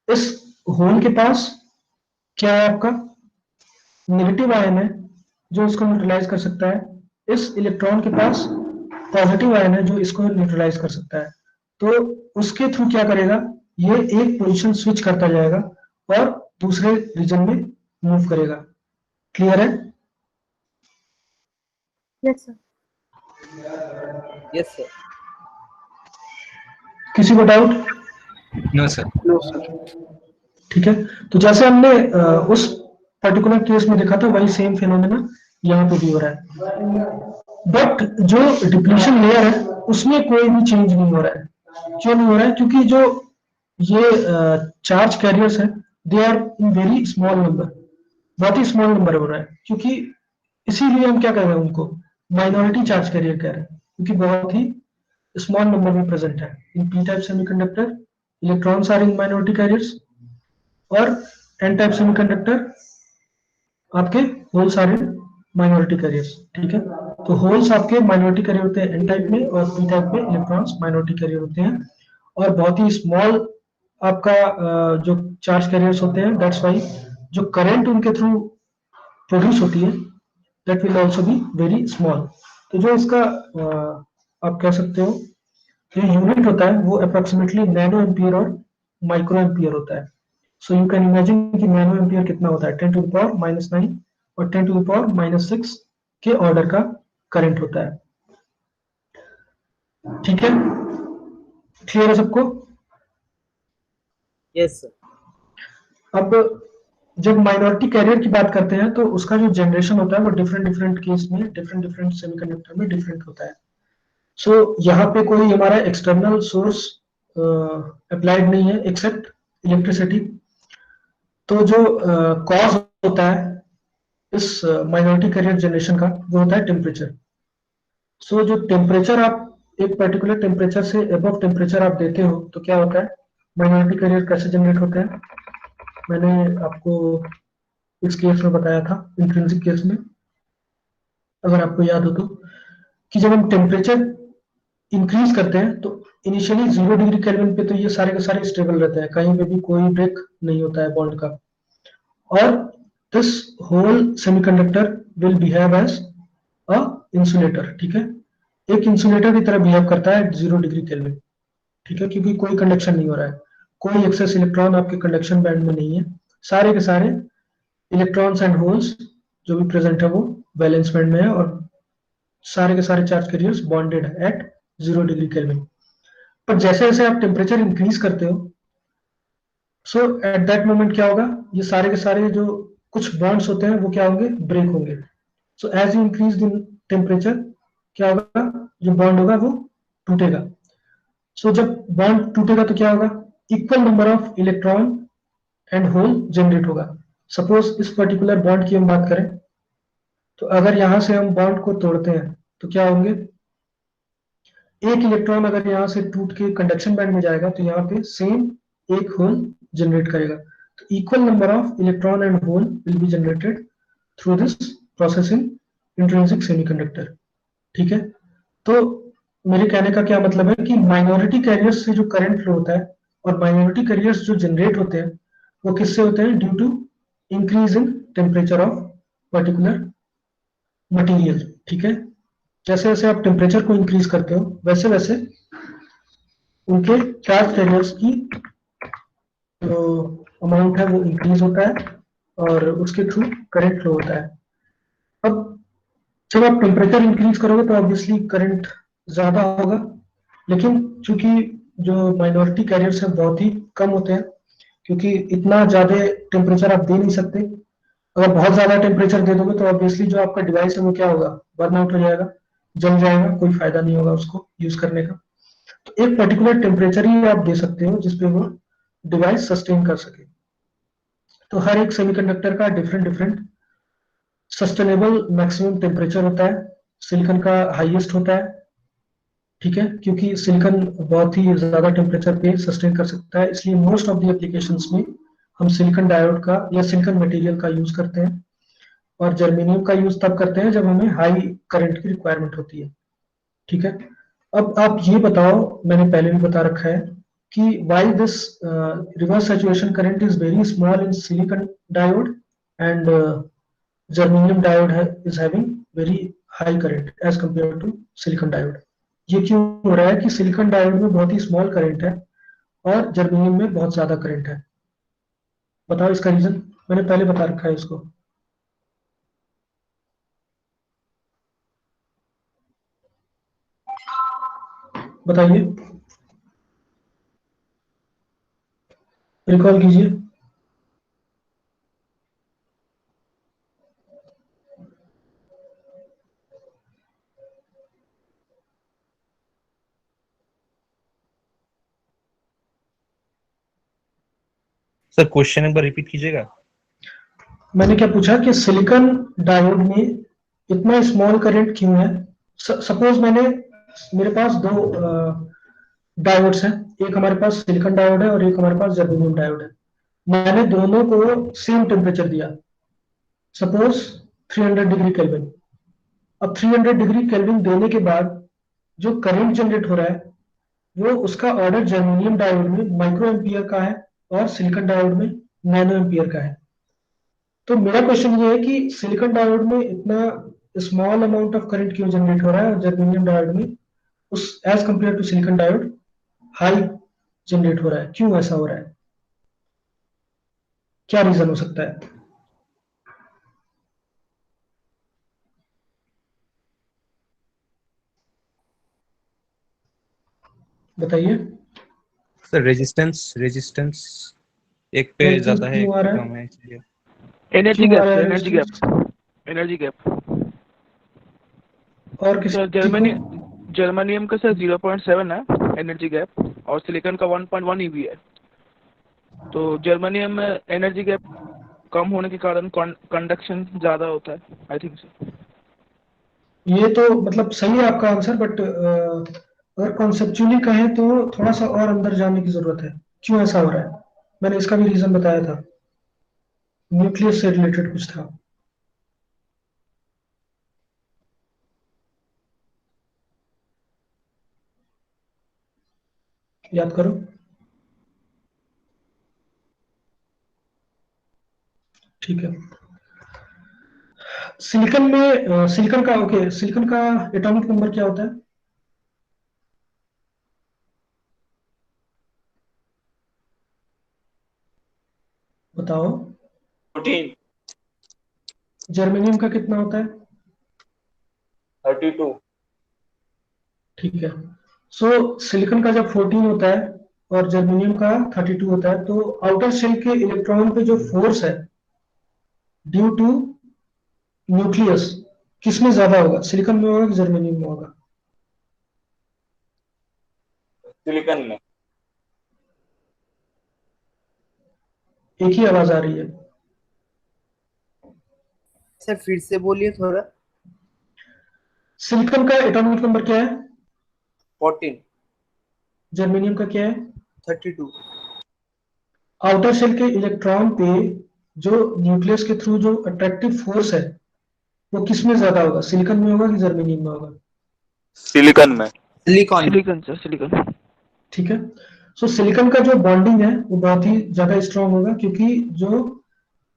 इस होल के पास क्या है? आपका नेगेटिव आयन है जो इसको न्यूट्रलाइज कर सकता है, इस इलेक्ट्रॉन के पास पॉजिटिव आयन है जो इसको न्यूट्रलाइज कर सकता है। तो उसके थ्रू क्या करेगा? ये एक पोजीशन स्विच करता जाएगा और दूसरे रीजन में मूव करेगा। क्लियर है? Yes sir. Yes sir. किसी को doubt? No sir. No sir. ठीक है, तो जैसे हमने उस पर्टिकुलर केस में देखा था वही सेम फिनोमेना यहाँ पे भी हो रहा है, बट जो डिप्लीशन लेयर है उसमें कोई भी चेंज नहीं हो रहा है। क्यों नहीं हो रहा है? क्योंकि जो ये चार्ज कैरियर्स है they are in very small number, बहुत ही स्मॉल नंबर हो रहा है, क्योंकि इसीलिए हम क्या कह रहे हैं उनको माइनॉरिटी चार्ज कैरियर कह रहे हैं, क्योंकि बहुत ही स्मॉल नंबर में प्रेजेंट है। In P type semiconductor electrons are in minority carriers, और एन टाइप सेमीकंडक्टर आपके holes are in minority carriers. ठीक है, तो होल्स आपके माइनॉरिटी कैरियर होते हैं एन टाइप में, और पी टाइप में इलेक्ट्रॉन्स माइनॉरिटी कैरियर होते हैं, और बहुत ही स्मॉल आपका जो चार्ज कैरियर्स होते हैं। दैट्स वाई जो करंट उनके थ्रू प्रोड्यूस होती है that will also be very small. तो जो इसका आप कह सकते हो जो यूनिट होता है वो अप्रोक्सीमेटली नैनो एम्पियर और माइक्रो एम्पियर होता है। सो यू कैन इमेजिन कि नैनो एम्पियर कितना होता है, 10 टू द पावर -9 और 10 टू द पावर -6 के ऑर्डर का करंट होता है। ठीक है, क्लियर है सबको? Yes sir. अब जब माइनॉरिटी कैरियर की बात करते हैं तो उसका जो जनरेशन होता है वो डिफरेंट केस में डिफरेंट सेमीकंडक्टर में डिफरेंट होता है। सो यहाँ पे कोई हमारा एक्सटर्नल सोर्स अप्लाइड नहीं है एक्सेप्ट इलेक्ट्रिसिटी। तो जो कॉज होता है इस माइनॉरिटी कैरियर जनरेशन का वो होता है टेम्परेचर। सो जो टेम्परेचर आप एक पर्टिकुलर टेम्परेचर से अबव टेम्परेचर आप देते हो तो क्या होता है, माइनॉरिटी कैरियर कैसे जनरेट होते हैं, मैंने आपको इस केस में बताया था, इंट्रिंसिक केस में, अगर आपको याद हो तो, कि जब हम टेम्परेचर इंक्रीज करते हैं तो इनिशियली 0 डिग्री केल्विन पे तो ये सारे के सारे स्टेबल रहते हैं, कहीं पे भी कोई ब्रेक नहीं होता है बॉन्ड का, और this hole semiconductor will behave as a insulator. ठीक है, एक इंसुलेटर की तरह बिहेव करता है 0 डिग्री केल्विन। ठीक है, क्योंकि कोई कंडक्शन नहीं हो रहा है, कोई एक्सेस इलेक्ट्रॉन आपके कंडक्शन बैंड में नहीं है, सारे के सारे इलेक्ट्रॉन्स एंड होल्स जो भी प्रेजेंट है वो वैलेंस बैंड में है, और सारे के सारे चार्ज कैरियर्स बॉन्डेड है एट 0 डिग्री केल्विन। पर जैसे जैसे आप टेम्परेचर इंक्रीज करते हो सो एट दैट मोमेंट क्या होगा, ये सारे के सारे जो कुछ बॉन्ड्स होते हैं वो क्या होंगे, ब्रेक होंगे। So as you increase the temperature क्या होगा, जो बॉन्ड होगा वो टूटेगा। सो जब बॉन्ड टूटेगा तो क्या होगा, equal number of electron and hole generate होगा। सपोज इस पर्टिकुलर बॉन्ड की हम बात करें तो अगर यहां से हम बॉन्ड को तोड़ते हैं तो क्या होंगे, एक इलेक्ट्रॉन अगर यहां से टूट के कंडक्शन बैंड में जाएगा तो यहाँ पे सेम एक होल जनरेट करेगा। तो equal number of electron and hole will be generated through this process in intrinsic semiconductor. ठीक है, तो मेरे कहने का क्या मतलब है कि माइनॉरिटी कैरियर्स से जो करंट फ्लो होता है और माइनॉरिटी कैरियर्स जो जनरेट होते हैं वो किससे होते हैं, due to increase in temperature of particular material. ठीक है, जैसे जैसे आप टेम्परेचर को इंक्रीज करते हो वैसे वैसे उनके चार्ज कैरियर्स की जो अमाउंट है वो इंक्रीज होता है और उसके थ्रू करंट फ्लो होता है। अब जब आप टेम्परेचर इंक्रीज करोगे तो ऑब्वियसली करंट ज्यादा होगा, लेकिन चूंकि जो माइनॉरिटी कैरियर्स है बहुत ही कम होते हैं, क्योंकि इतना ज्यादा टेम्परेचर आप दे नहीं सकते। अगर बहुत ज्यादा टेम्परेचर दे दोगे तो ऑब्वियसली जो आपका डिवाइस है वो क्या होगा, बर्न आउट हो जाएगा, जल जाएगा, कोई फायदा नहीं होगा उसको यूज करने का। तो एक पर्टिकुलर टेम्परेचर ही आप दे सकते हो जिसपे वो डिवाइस सस्टेन कर सके। तो हर एक सेमीकंडक्टर का different different sustainable maximum temperature होता है। सिलिकॉन का हाईएस्ट होता है, ठीक है, क्योंकि सिलिकॉन बहुत ही ज्यादा टेम्परेचर पे सस्टेन कर सकता है, इसलिए मोस्ट ऑफ द एप्लीकेशंस में हम सिलिकॉन डायोड का या सिलिकॉन मटेरियल का यूज करते हैं। और जर्मेनियम का यूज तब करते हैं जब हमें हाई करंट की रिक्वायरमेंट होती है, ठीक है। अब आप ये बताओ, मैंने पहले भी बता रखा है कि why this reverse saturation current is very small in silicon diode and germanium diode is having very high current as compare to silicon diode. ये क्यों हो रहा है कि सिलिकॉन डायोड में बहुत ही स्मॉल करंट है और जर्मेनियम में बहुत ज्यादा करंट है? बताओ इसका रीजन, मैंने पहले बता रखा है इसको। बताइए, रिकॉल कीजिए। सर क्वेश्चन एक बार रिपीट कीजिएगा। मैंने क्या पूछा कि सिलिकॉन डायोड में इतना स्मॉल करंट क्यों है? सपोज मेरे पास दो डायोड्स हैं, एक हमारे पास सिलिकॉन डायोड है और एक हमारे पास जर्मेनियम डायोड है। मैंने दोनों को सेम टेम्परेचर दिया, सपोज 300 डिग्री केल्विन। अब 300 डिग्री केल्विन देने के बाद जो करंट जनरेट हो रहा है वो उसका ऑर्डर जर्मेनियम डायोड में माइक्रो एम्पियर का है और सिलिकॉन डायोड में नैनो एम्पियर का है। तो मेरा क्वेश्चन ये है कि सिलिकॉन डायोड में इतना स्मॉल अमाउंट ऑफ करंट क्यों जनरेट हो रहा है और जर्मेनियम डायोड में उस as compare to silicon diode high generate हो रहा है? क्यों ऐसा हो रहा है? क्या रीजन हो सकता है? बताइए। सर रेजिस्टेंस रेजिस्टेंस एक पे रेजिस्टेंस ज्यादा है, एक क्यों आ पे रहा कम है? है, इसलिए। एनर्जी क्यों आ गैप रहा सर, है energy resistance? Gap, energy gap. और किसी सर को? जर्मेनियम का सर 0.7 है एनर्जी गैप और सिलिकॉन का 1.1 ईवी है। तो जर्मेनियम में एनर्जी गैप कम होने के कारण कंडक्शन ज्यादा होता है, आई थिंक सर। ये तो मतलब सही है आपका आंसर, बट अगर कॉन्सेप्चुअली कहें तो थोड़ा सा और अंदर जाने की जरूरत है, क्यों ऐसा हो रहा है। मैंने इसका भी रीजन बताया था, न्यूक्लियस से रिलेटेड कुछ था। याद करो। ठीक है, सिलिकॉन का एटॉमिक नंबर क्या होता है? बताओ। 14, जर्मेनियम का कितना होता है? 32, ठीक है। सो सिलिकॉन का जब 14 होता है और जर्मेनियम का 32 होता है, तो आउटर शेल के इलेक्ट्रॉन पे जो फोर्स है ड्यू टू न्यूक्लियस किसमें ज्यादा होगा, सिलिकॉन में होगा कि जर्मेनियम में होगा? सिलिकॉन में। एक ही आवाज आ रही है। सर फिर से बोलिए थोड़ा। सिलिकॉन का एटॉमिक नंबर क्या है? 14, जर्मेनियम का क्या है? 32। आउटर शेल के इलेक्ट्रॉन पे जो न्यूक्लियस के थ्रू जो अट्रैक्टिव फोर्स है वो किसमें ज्यादा होगा, सिलिकॉन में होगा कि जर्मेनियम में होगा? सिलिकॉन में। सिलिकॉन। Silicon sir, silicon. ठीक है। सो सिलिकॉन का जो बॉन्डिंग है वो बहुत ही ज्यादा स्ट्रांग होगा, क्योंकि जो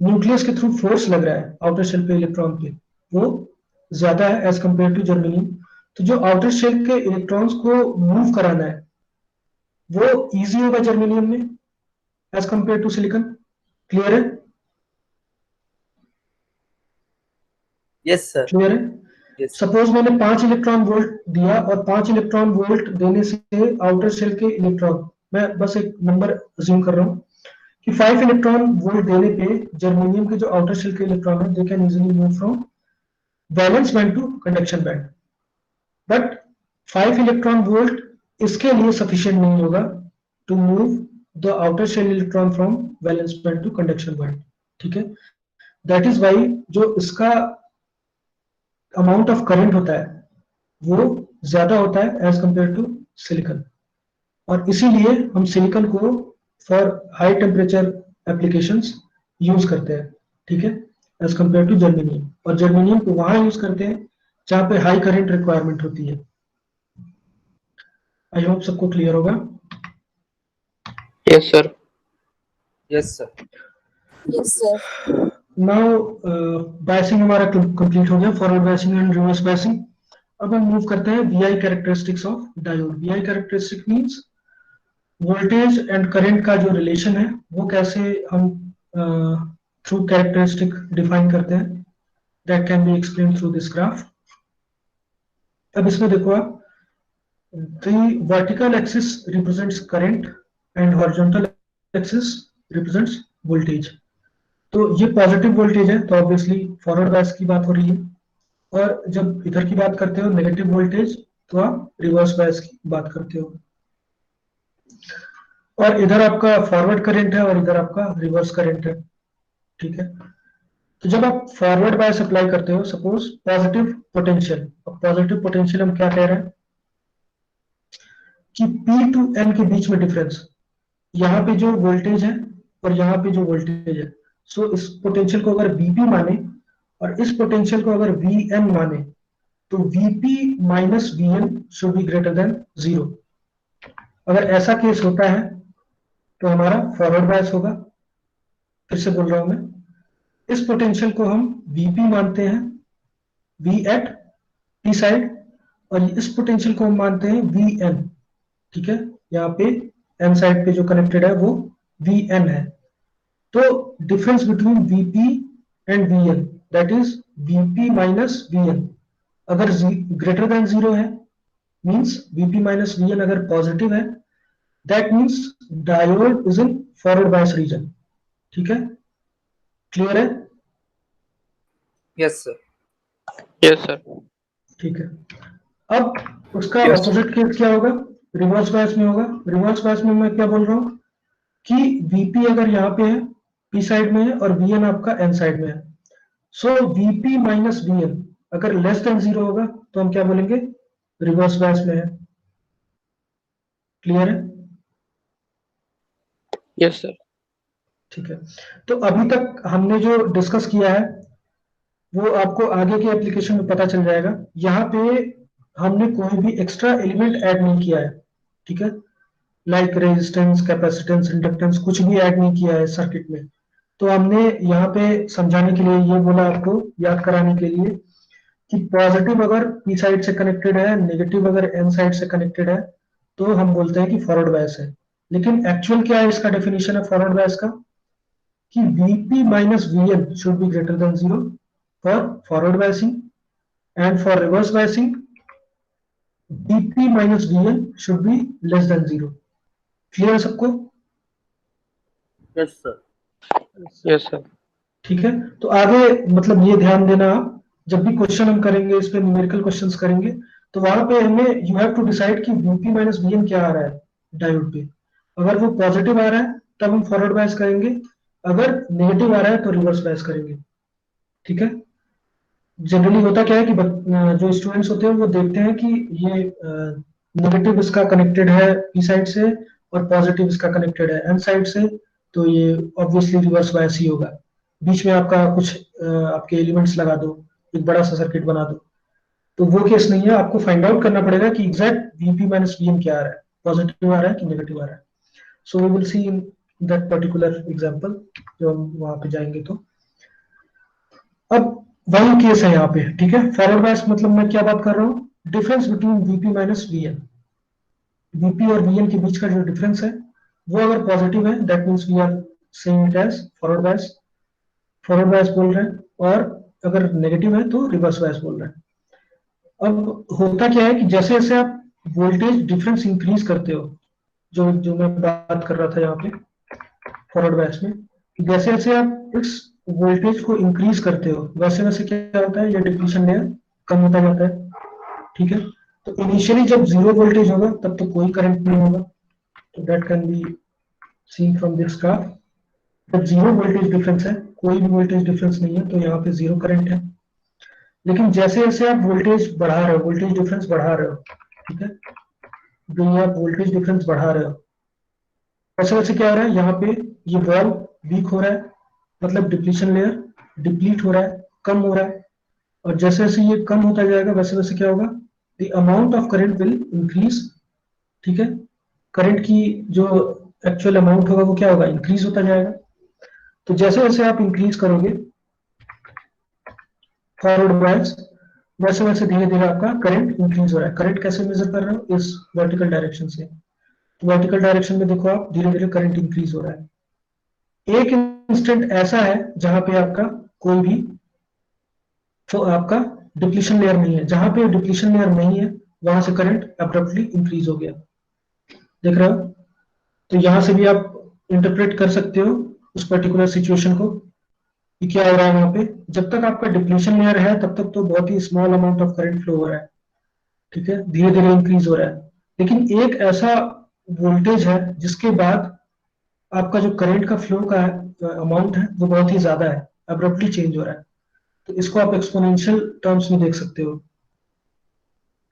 न्यूक्लियस के थ्रू फोर्स लग रहा है आउटर शेल पे इलेक्ट्रॉन पे वो ज्यादा है एज कंपेयर टू जर्मेनियम। तो जो आउटर शेल के इलेक्ट्रॉन्स को मूव कराना है वो इजी होगा जर्मेनियम में as compare to silicon. Clear है? Yes sir. क्लियर है? यस सपोज मैंने 5 इलेक्ट्रॉन वोल्ट दिया और 5 इलेक्ट्रॉन वोल्ट देने से आउटर शेल के इलेक्ट्रॉन, मैं बस एक नंबर अज्यूम कर रहा हूँ कि 5 इलेक्ट्रॉन वोल्ट देने पे जर्मेनियम के जो आउटर शेल के इलेक्ट्रॉन है they can easily move from valence band to conduction band. But 5 electron volt इसके लिए सफिशिएंट नहीं होगा to move the outer shell electron from valence band to conduction band. ठीक है? दैट इज वाई जो इसका अमाउंट ऑफ करंट होता है वो ज्यादा होता है एज कंपेयर टू सिलिकॉन, और इसीलिए हम सिलिकॉन को for high temperature applications use करते हैं। ठीक है? एज कंपेयर टू जर्मेनियम, और जर्मेनियम को वहां यूज करते हैं जहां पे हाई करंट रिक्वायरमेंट होती है। आई होप सबको क्लियर होगा। Yes sir. Yes sir. Yes, sir. Now biasing हमारा कंप्लीट हो गया, forward biasing and reverse biasing. अब हम मूव करते हैं BI characteristics of diode. BI characteristic means voltage and current का जो रिलेशन है वो कैसे हम थ्रू कैरेक्टरिस्टिक डिफाइन करते हैं, that can B explain through this graph. अब इसमें देखो आप, the vertical axis represents current and horizontal axis represents voltage. तो ये पॉजिटिव वोल्टेज है तो ऑब्वियसली फॉरवर्ड बायस की बात हो रही है, और जब इधर की बात करते हो नेगेटिव वोल्टेज तो आप रिवर्स बायस की बात करते हो। और इधर आपका फॉरवर्ड करंट है और इधर आपका रिवर्स करंट है। ठीक है? तो जब आप फॉरवर्ड बायस अप्लाई करते हो, सपोज पॉजिटिव पोटेंशियल, अब पॉजिटिव पोटेंशियल हम क्या कह रहे हैं कि P टू N के बीच में डिफरेंस, यहाँ पे जो वोल्टेज है और यहाँ पे जो वोल्टेज है, सो इस पोटेंशियल को अगर Vp माने और इस पोटेंशियल को अगर Vn माने तो Vp minus Vn should be greater than 0। अगर ऐसा केस होता है तो हमारा फॉरवर्ड बायस होगा। फिर से बोल रहा हूं मैं, इस पोटेंशियल को हम Vp मानते हैं, V एट P साइड, और इस पोटेंशियल को हम मानते हैं Vn। ठीक है? यहाँ पे N साइड पे जो कनेक्टेड है वो Vn है। तो difference between Vp and Vn that is Vp minus Vn अगर ग्रेटर देन 0 है, मींस Vp माइनस Vn अगर पॉजिटिव है, that means diode is in forward bias region. ठीक है? क्लियर है? Yes sir. Yes sir. ठीक है। अब उसका Yes. ऑपोजिट केस क्या होगा? रिवर्स बायस में होगा। रिवर्स बायस में मैं क्या बोल रहा हूँ कि Vp अगर यहाँ पे है, P साइड में है, और Vn आपका N साइड में है, सो Vp माइनस Vn अगर लेस देन 0 होगा तो हम क्या बोलेंगे? रिवर्स बायस में है। क्लियर है? Yes sir. ठीक है। तो अभी तक हमने जो डिस्कस किया है वो आपको आगे के एप्लीकेशन में पता चल जाएगा। यहाँ पे हमने कोई भी एक्स्ट्रा एलिमेंट ऐड नहीं किया है। ठीक है? लाइक रेजिस्टेंस, कैपेसिटेंस, इंडक्टेंस कुछ भी ऐड नहीं किया है सर्किट में। तो हमने यहाँ पे समझाने के लिए ये बोला आपको, याद कराने के लिए कि पॉजिटिव अगर P साइड से कनेक्टेड है, नेगेटिव अगर N साइड से कनेक्टेड है, तो हम बोलते हैं कि फॉरवर्ड बायस है। लेकिन एक्चुअल क्या है इसका डेफिनेशन है फॉरवर्ड बायस का कि Vp minus Vn should be greater than 0 for forward biasing, and for reverse biasing Vp minus Vn should be less than 0। Clear है सबको? Yes sir. Yes sir. ठीक है? तो आगे मतलब ये ध्यान देना, आप जब भी क्वेश्चन हम करेंगे, इस पे न्यूमेरिकल क्वेश्चंस करेंगे, तो वहां पे हमें यू हैव टू डिसाइड कि Vp माइनस Vn क्या आ रहा है डायोड पे। अगर वो पॉजिटिव आ रहा है तब हम फॉरवर्ड बायस करेंगे, अगर नेगेटिव आ रहा है तो रिवर्स बायस करेंगे। ठीक है? जनरली होता क्या है कि जो स्टूडेंट्स होते हैं वो देखते हैं कि ये नेगेटिव इसका कनेक्टेड है P साइड से और पॉजिटिव इसका कनेक्टेड है N साइड से, तो ये ऑब्वियसली रिवर्स बायस ही होगा। बीच में आपका कुछ आपके एलिमेंट्स लगा दो, एक बड़ा सा सर्किट बना दो, तो वो केस नहीं है। आपको फाइंड आउट करना पड़ेगा कि एग्जैक्ट Vp माइनस Vn क्या आ रहा है, पॉजिटिव आ रहा है कि नेगेटिव आ रहा है। So we will see in that particular example जब हम वहां पे जाएंगे। तो अब वही केस है यहाँ पे। ठीक है? फॉरवर्ड बायस मतलब मैं क्या बात कर रहा हूँ? Difference between Vp minus Vn। VP और VN के बीच का जो डिफरेंस है वो अगर पॉजिटिव है that means we are saying it as forward bias बोल रहे हैं, और अगर नेगेटिव है तो रिवर्स बायस बोल रहे हैं। अब होता क्या है कि जैसे जैसे आप वोल्टेज डिफरेंस इंक्रीज करते हो, जो जो मैं बात कर रहा था यहाँ पे फॉरवर्ड बायस में, कि जैसे जैसे आप इस वोल्टेज को इंक्रीज करते हो वैसे वैसे क्या होता है, ये डिप्लीशन लेयर कम होता जाता है। ठीक है, तो इनिशियली जब जीरो वोल्टेज होगा तब तो कोई करंट नहीं होगा, तो that can be seen from this graph. जब जीरो वोल्टेज डिफरेंस है, कोई भी वोल्टेज डिफरेंस नहीं है, तो यहाँ पे जीरो करंट है। लेकिन जैसे जैसे आप वोल्टेज बढ़ा रहे हो, वोल्टेज डिफरेंस बढ़ा रहे हो, ठीक है, जो आप वोल्टेज डिफरेंस बढ़ा रहे हो वैसे वैसे क्या हो रहा है, यहाँ पे ये वॉल्व वीक हो रहा है, मतलब डिप्लीशन लेयर डिप्लीट हो रहा है, कम हो रहा है। और जैसे जैसे ये कम होता जाएगा वैसे वैसे क्या होगा, the amount of current will increase. ठीक है, करंट की जो एक्चुअल अमाउंट होगा वो क्या होगा, इंक्रीज होता जाएगा। तो जैसे जैसे आप इंक्रीज करोगे फॉरवर्ड बायस, वैसे वैसे धीरे धीरे आपका करंट इंक्रीज हो रहा है। करंट कैसे मेजर कर रहे हो, इस वर्टिकल डायरेक्शन से। तो वर्टिकल डायरेक्शन में देखो आप धीरे धीरे करंट इंक्रीज हो रहा है। एक इंस्टेंट ऐसा है जहां पे आपका कोई भी तो आपका डिप्लीशन लेयर नहीं है, जहां पे डिप्लीशन लेयर नहीं है वहां से करंट अब्रप्टली इंक्रीज हो गया। देख रहे हो, तो यहां से भी आप इंटरप्रेट कर सकते हो उस पर्टिकुलर सिचुएशन को कि क्या हो रहा है वहां पे। जब तक आपका डिप्लीशन लेयर है तब तक तो बहुत ही small amount of current flow हो रहा है, ठीक है, धीरे धीरे इंक्रीज हो रहा है। लेकिन एक ऐसा वोल्टेज है जिसके बाद आपका जो करंट का फ्लो का अमाउंट है वो बहुत ही ज्यादा है, अब्रप्टली चेंज हो रहा है। तो इसको आप एक्सपोनेंशियल टर्म्स में देख सकते हो।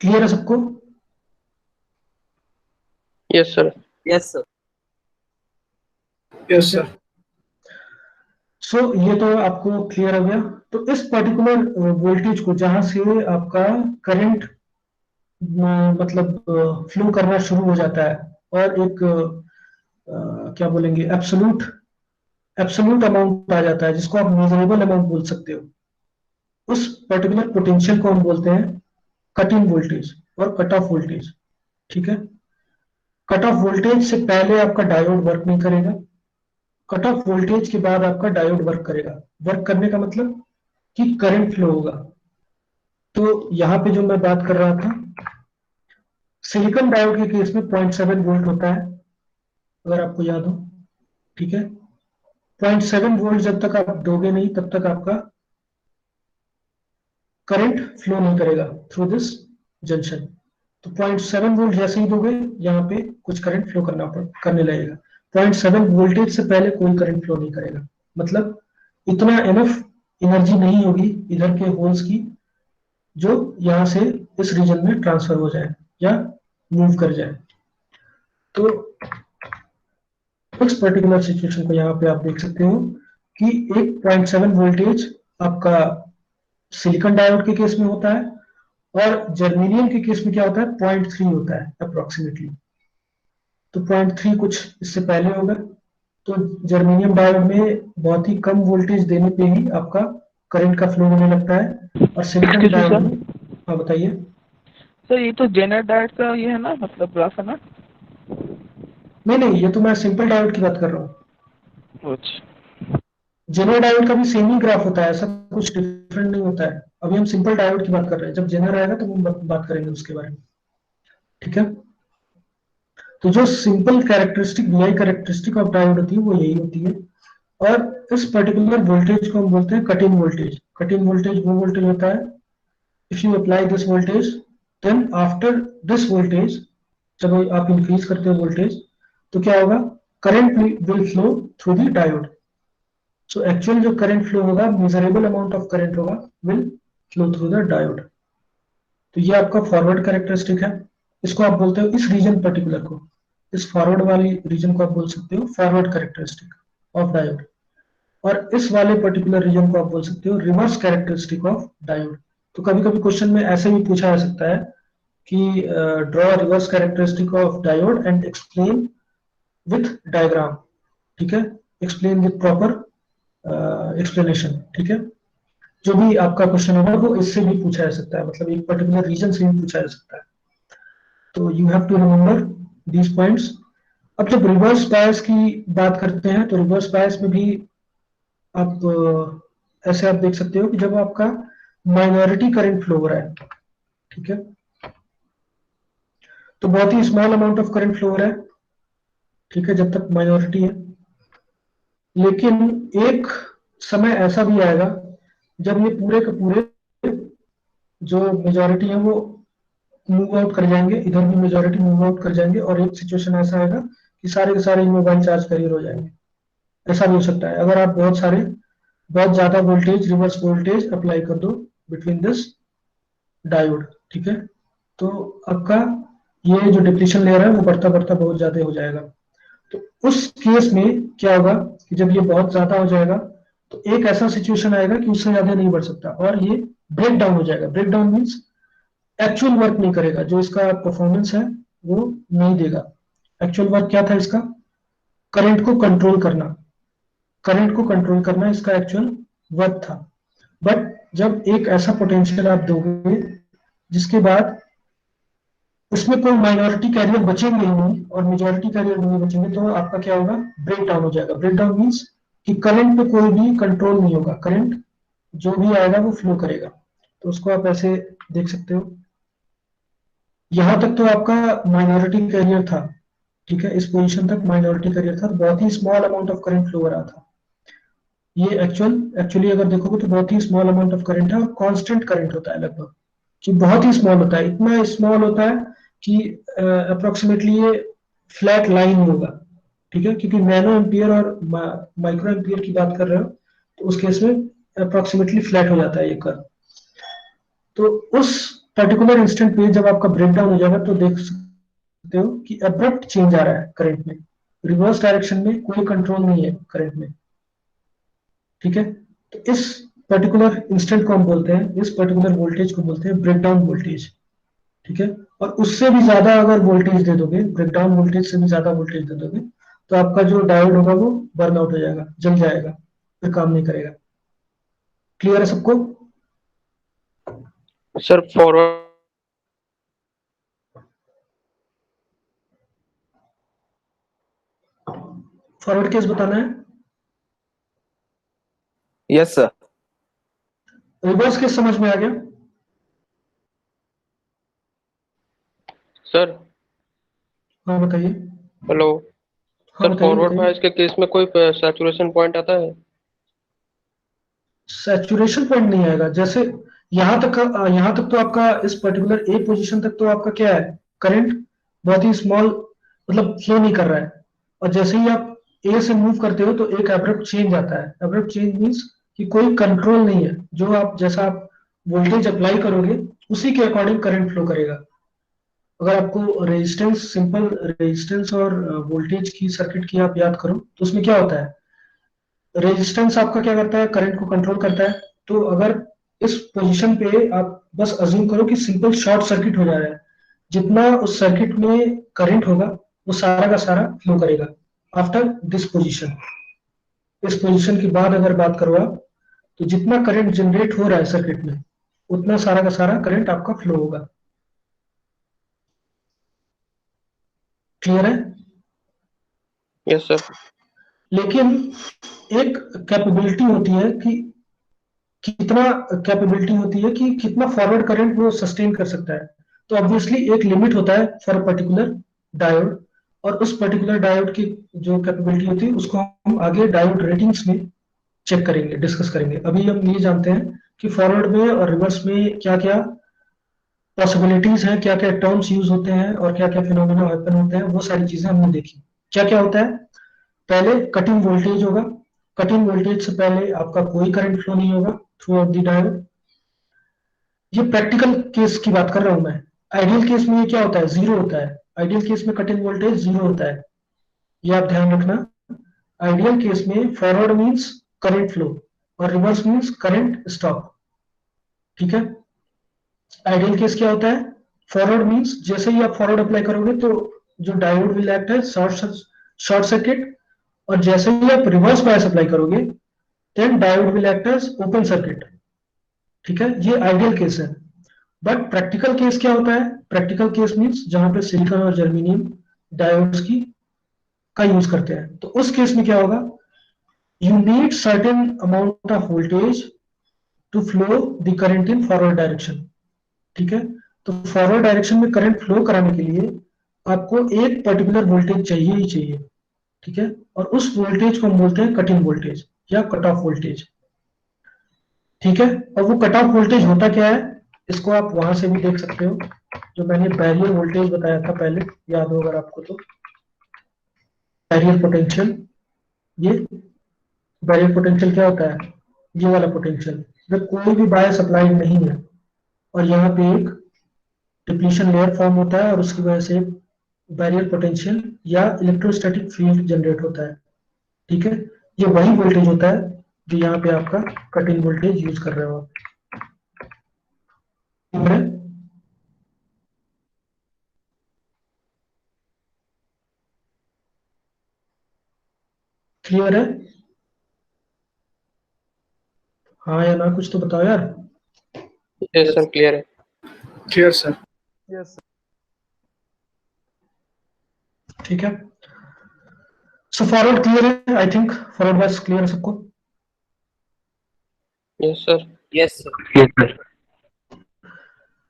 क्लियर है सबको? Yes sir. Yes, sir. Yes sir. So ये तो आपको क्लियर हो गया। तो इस पर्टिकुलर वोल्टेज को जहां से आपका करंट मतलब फ्लो करना शुरू हो जाता है और एक क्या बोलेंगे एब्सोल्यूट अमाउंट आ जाता है जिसको आप मेजरेबल अमाउंट बोल सकते हो, उस पर्टिकुलर पोटेंशियल को हम बोलते हैं कट इन वोल्टेज और कट ऑफ वोल्टेज। ठीक है, कट ऑफ वोल्टेज से पहले आपका डायोड वर्क नहीं करेगा, कट ऑफ वोल्टेज के बाद आपका डायोड वर्क करेगा। वर्क करने का मतलब कि करंट फ्लो होगा। तो यहां पे जो मैं बात कर रहा था, सिलिकॉन डायोड के केस में 0.7 वोल्ट होता है, अगर आपको याद हो। ठीक है, 0.7 वोल्ट जब तक आप दोगे नहीं तब तक आपका करंट फ्लो नहीं करेगा थ्रू दिस जंक्शन। तो 0.7 वोल्ट जैसे ही दोगे यहाँ पे कुछ करंट फ्लो करने लगेगा। 0.7 वोल्टेज से पहले कोई करंट फ्लो नहीं करेगा, मतलब इतना एनफ एनर्जी नहीं होगी इधर के होल्स की जो यहां से इस रीजन में ट्रांसफर हो जाए या मूव कर जाए। तो इस पर्टिकुलर सिचुएशन को यहाँ पे आप देख सकते हो कि एक 0.7 वोल्टेज आपका सिलिकॉन डायोड के केस में होता है और जर्मेनियम के केस में क्या होता है 0.3 होता है अप्रोक्सीमेटली। तो 0.3 कुछ इससे पहले होगा। तो जर्मेनियम डायोड में बहुत ही कम वोल्टेज देने पे ही आपका करंट का फ्लो होने लगता है। और सिलिकॉन डायोड में, हाँ बताइए सर, ये तो जेनर डायोड का ये है ना, मतलब ग्राफ है ना? नहीं, ये तो मैं सिंपल डायोड की बात कर रहा हूँ। अच्छा, जेनर डायोड का भी सेम ही ग्राफ होता है, ऐसा कुछ डिफरेंट नहीं होता है। अभी हम सिंपल डायोड की बात कर रहे हैं, जब जेनर आएगा तो हम बात करेंगे उसके बारे में। ठीक है, तो जो simple characteristic VI characteristic of diode होती है वो यही होती है। और इस पर्टिकुलर वोल्टेज को हम बोलते हैं cut in voltage. Cut in voltage वो वोल्टेज होता है if you apply this voltage then after this voltage, जब आप इंक्रीज करते हो वोल्टेज तो क्या होगा, current will flow through the diode. So actual जो करंट फ्लो होगा, मेजरेबल अमाउंट ऑफ करंट होगा, will flow through the diode. तो ये आपका फॉरवर्ड कैरेक्टरिस्टिक है। इसको आप बोलते हो, इस रीजन पर्टिकुलर को, इस फॉरवर्ड वाली रीजन को आप बोल सकते हो फॉरवर्ड कैरेक्टरिस्टिक ऑफ डायोड। और इस वाले पर्टिकुलर रीजन को आप बोल सकते हो रिवर्स कैरेक्टरिस्टिक ऑफ डायोड। तो कभी कभी क्वेश्चन में ऐसे भी पूछा जा सकता है कि draw reverse characteristic of diode and explain with diagram. ठीक है, एक्सप्लेन विथ प्रॉपर एक्सप्लेनेशन। ठीक है, जो भी आपका क्वेश्चन होगा वो इससे भी पूछा जा सकता है, मतलब एक पर्टिकुलर रीजन से भी पूछा जा सकता है। तो you have to remember these points. अब जब रिवर्स बायस की बात करते हैं तो रिवर्स बायस में भी आप ऐसे आप देख सकते हो कि जब आपका माइनॉरिटी करंट फ्लो हो रहा है, ठीक है, तो बहुत ही small amount of current flow हो रहा है, ठीक है, जब तक माइनॉरिटी है। लेकिन एक समय ऐसा भी आएगा जब ये पूरे के पूरे जो मेजॉरिटी है वो मूव आउट कर जाएंगे, इधर भी मेजॉरिटी मूव आउट कर जाएंगे, और एक सिचुएशन ऐसा आएगा कि सारे के सारे मोबाइल चार्ज कैरियर हो जाएंगे। ऐसा भी हो सकता है अगर आप बहुत ज्यादा वोल्टेज, रिवर्स वोल्टेज अप्लाई कर दो बिटवीन दिस डायोड, ठीक है, तो आपका ये जो डिप्लीशन लेयर है वो बढ़ता बढ़ता बहुत ज्यादा हो जाएगा। तो उस केस में क्या होगा कि जब ये बहुत ज्यादा हो जाएगा तो एक ऐसा सिचुएशन आएगा कि उससे ज्यादा नहीं बढ़ सकता और ये ब्रेक डाउन हो जाएगा। Break down means actual work नहीं करेगा, जो इसका परफॉर्मेंस है वो नहीं देगा। एक्चुअल वर्क क्या था इसका? करंट को कंट्रोल करना, करंट को कंट्रोल करना इसका एक्चुअल वर्क था। बट जब एक ऐसा पोटेंशियल आप दोगे जिसके बाद उसमें कोई माइनॉरिटी कैरियर बचेंगे ही नहीं और मेजॉरिटी कैरियर नहीं बचेंगे, तो आपका क्या होगा? ब्रेक डाउन हो जाएगा। ब्रेक डाउन मीन्स कि करंट पे कोई भी कंट्रोल नहीं होगा, करंट जो भी आएगा वो फ्लो करेगा। तो उसको आप ऐसे देख सकते हो। यहां तक तो आपका माइनॉरिटी कैरियर था, ठीक है, इस पोजीशन तक माइनॉरिटी कैरियर था, तो बहुत ही small amount of current flow हो रहा था। ये एक्चुअली अगर देखोगे तो बहुत ही स्मॉल अमाउंट ऑफ करंट है और कांस्टेंट करंट होता है लगभग, कि बहुत ही स्मॉल होता है, इतना स्मॉल होता है कि अप्रोक्सीमेटली ये फ्लैट लाइन होगा, ठीक है, क्योंकि नैनो एम्पियर और माइक्रो एम्पियर की बात कर रहे हो तो उस केस में अप्रोक्सीमेटली फ्लैट हो जाता है ये कर्व। तो उस पर्टिकुलर इंस्टेंट पे जब आपका ब्रेकडाउन हो जाएगा तो देख सकते हो कि अब्रप्ट चेंज आ रहा है करंट में, रिवर्स डायरेक्शन में कोई कंट्रोल नहीं है करंट में, ठीक है। तो इस पर्टिकुलर इंस्टेंट को हम बोलते हैं, इस पर्टिकुलर वोल्टेज को बोलते हैं ब्रेकडाउन वोल्टेज, ठीक है। और उससे भी ज्यादा अगर वोल्टेज दे दोगे, ब्रेकडाउन वोल्टेज से भी ज्यादा वोल्टेज दे दोगे, तो आपका जो डायोड होगा वो बर्न आउट हो जाएगा, जल जाएगा, फिर काम नहीं करेगा। क्लियर है सबको? सर फॉरवर्ड फॉरवर्ड केस बताना है, यस सर। रिवर्स केस समझ में आ गया? सर हाँ बताइए। हेलो हाँ सर, बताइए फॉरवर्ड बताइए। बायस के केस में कोई सैचुरेशन पॉइंट आता है? सैचुरेशन पॉइंट नहीं आएगा। जैसे यहाँ तक तो आपका इस पर्टिकुलर ए पोजीशन तक तो आपका क्या है? करंट बहुत ही स्मॉल, मतलब फ्लो नहीं कर रहा है। और जैसे ही आप ए से मूव करते हो तो एक एब्रप्ट चेंज आता है। एब्रप्ट चेंज मीन्स कि कोई कंट्रोल नहीं है, जो आप जैसा आप वोल्टेज अप्लाई करोगे उसी के अकॉर्डिंग करंट फ्लो करेगा। अगर आपको रेजिस्टेंस, सिंपल रेजिस्टेंस और वोल्टेज की सर्किट की आप याद करो तो उसमें क्या होता है? रेजिस्टेंस आपका क्या करता है? करंट को कंट्रोल करता है। तो अगर इस पोजीशन पे आप बस अज्यूम करो कि सिंपल शॉर्ट सर्किट हो जा रहा है, जितना उस सर्किट में करंट होगा वो सारा का सारा फ्लो करेगा आफ्टर दिस पोजीशन। इस पोजीशन के बाद अगर बात करो आप, तो जितना करंट जनरेट हो रहा है सर्किट में उतना सारा का सारा करंट आपका फ्लो होगा। क्लियर है? Yes sir. लेकिन एक कैपेबिलिटी होती है कि कितना फॉरवर्ड करंट वो सस्टेन कर सकता है। तो ऑब्वियसली एक लिमिट होता है फॉर पर्टिकुलर डायोड, और उस पर्टिकुलर डायोड की जो कैपेबिलिटी होती है उसको हम आगे डायोड रेटिंग्स में चेक करेंगे, डिस्कस करेंगे। अभी हम ये जानते हैं कि फॉरवर्ड में और रिवर्स में क्या क्या पॉसिबिलिटीज हैं, क्या क्या टर्म्स यूज होते हैं और क्या क्या फिनोमेना हैपन होते हैं, वो सारी चीजें हमने देखी। क्या क्या होता है? पहले कटिंग वोल्टेज होगा। कटिंग वोल्टेज से पहले आपका कोई करंट फ्लो नहीं होगा थ्रू आउट द डायोड। ये प्रैक्टिकल केस की बात कर रहा हूं मैं। आइडियल केस में ये क्या होता है? जीरो होता है। आइडियल केस में कटिंग वोल्टेज जीरो होता है, ये आप ध्यान रखना। आइडियल केस में फॉरवर्ड मींस करंट फ्लो और रिवर्स मींस करंट स्टॉप, ठीक है। आइडियल केस क्या होता है? फॉरवर्ड मींस जैसे ही आप फॉरवर्ड अप्लाई करोगे तो जो डायोड विल एक्ट है शॉर्ट सर्किट, और जैसे ही आप रिवर्स बायस अप्लाई करोगे then diode will act as open circuit, ठीक है। ये आइडियल केस है। बट प्रैक्टिकल केस क्या होता है? प्रैक्टिकल केस मींस जहां पे सिलिकॉन और जर्मेनियम डायोड्स की का यूज करते हैं। तो उस केस में क्या होगा, you need certain amount of voltage to flow the current in forward direction. ठीक है, तो फॉरवर्ड डायरेक्शन में करंट फ्लो कराने के लिए आपको एक पर्टिकुलर वोल्टेज चाहिए ही चाहिए। ठीक है, और उस वोल्टेज को हम बोलते हैं कट इन वोल्टेज या कट ऑफ वोल्टेज। ठीक है, और वो कट ऑफ वोल्टेज होता क्या है, इसको आप वहां से भी देख सकते हो, जो मैंने बैरियर वोल्टेज बताया था पहले, याद हो अगर आपको तो, बैरियर पोटेंशियल। ये बैरियर पोटेंशियल क्या होता है, ये वाला पोटेंशियल जब कोई भी बायस अप्लाई नहीं है और यहाँ पे एक डिप्लीशन लेयर फॉर्म होता है और उसकी वजह से बैरियर पोटेंशियल या इलेक्ट्रोस्टैटिक फील्ड जनरेट होता है। ठीक है, ये वही वोल्टेज होता है जो यहाँ पे आपका कट इन वोल्टेज यूज कर रहे हो आप। ठीक है, क्लियर है? हाँ या ना, कुछ तो बताओ यार। यस सर, क्लियर है। Clear sir. ठीक है, सो फॉरवर्ड क्लियर है, I think forward bias clear है सबको। Yes sir. Yes, sir.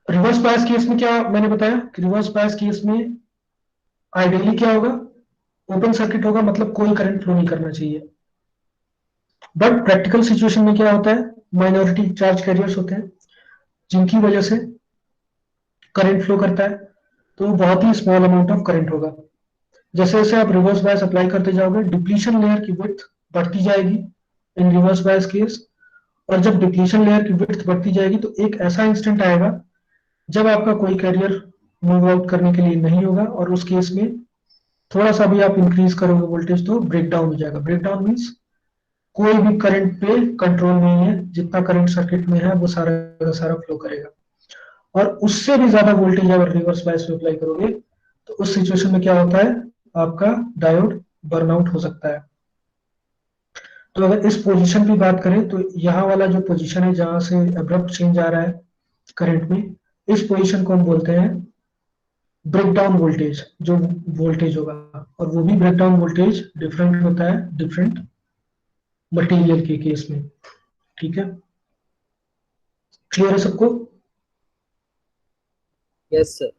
Reverse bias case में क्या मैंने बताया कि रिवर्स बायस केस में आइडियली क्या होगा, ओपन सर्किट होगा, मतलब कोई करंट फ्लो नहीं करना चाहिए। बट प्रैक्टिकल सिचुएशन में क्या होता है, माइनॉरिटी चार्ज कैरियर्स होते हैं जिनकी वजह से करंट फ्लो करता है, तो बहुत ही स्मॉल अमाउंट ऑफ करंट होगा। जैसे जैसे आप रिवर्स बायस अप्लाई करते जाओगे, डिप्लीशन लेयर की विड्थ बढ़ती जाएगी इन रिवर्स बायस केस, और जब डिप्लीशन लेयर की विड्थ बढ़ती जाएगी तो एक ऐसा इंस्टेंट आएगा जब आपका कोई कैरियर मूव आउट करने के लिए नहीं होगा, और उस केस में थोड़ा सा भी आप इंक्रीज करोगे वोल्टेज तो ब्रेक डाउन हो जाएगा। ब्रेक डाउन मीन्स कोई भी करंट पे कंट्रोल नहीं है, जितना करंट सर्किट में है वो सारा का सारा फ्लो करेगा, और उससे भी ज्यादा वोल्टेज अगर रिवर्स बायस में अप्लाई करोगे तो उस सिचुएशन में क्या होता है, आपका डायोड बर्नआउट हो सकता है। तो अगर इस पोजीशन की बात करें तो यहाँ वाला जो पोजीशन है जहां से अब्रप्ट चेंज आ रहा है करंट में, इस पोजीशन को हम बोलते हैं ब्रेकडाउन वोल्टेज, जो वोल्टेज होगा, और वो भी ब्रेकडाउन वोल्टेज डिफरेंट होता है डिफरेंट मटेरियल के केस में। ठीक है, क्लियर है सबको? Yes, sir.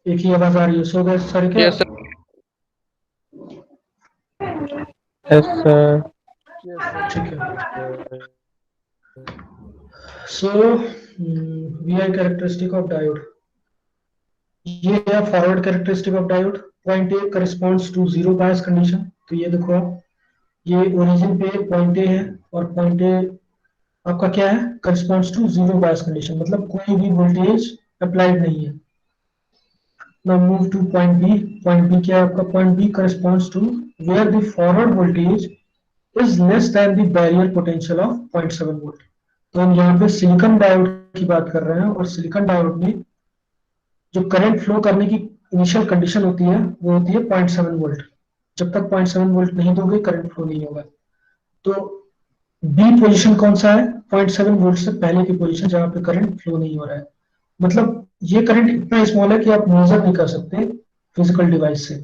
एक ही आवाज आ रही है, सो गए सारे क्या? Yes sir. Yes sir. ठीक है, so we characteristic of diode, ये है forward characteristic of diode. Point A corresponds to zero bias condition. तो ये देखो आप, ये ओरिजिन पे पॉइंट ए है और पॉइंट ए आपका क्या है, corresponds to zero bias condition, मतलब कोई भी वोल्टेज अप्लाइड नहीं है। Now move to point B. Point B क्या है आपका, point B corresponds to where the forward voltage is less than the barrier potential of 0.7 volt. तो हम यहाँ पे सिलिकॉन डायोड की बात कर रहे हैं, और सिलिकॉन डायोड में जो करंट फ्लो करने की इनिशियल कंडीशन होती है वो होती है 0.7 वोल्ट। जब तक 0.7 वोल्ट नहीं दोगे करंट फ्लो नहीं होगा। तो बी पोजीशन कौन सा है, 0.7 वोल्ट से पहले की पोजीशन जहां पे करंट फ्लो नहीं हो रहा है। मतलब ये करंट इतना स्मॉल है कि आप मेजर नहीं कर सकते फिजिकल डिवाइस से।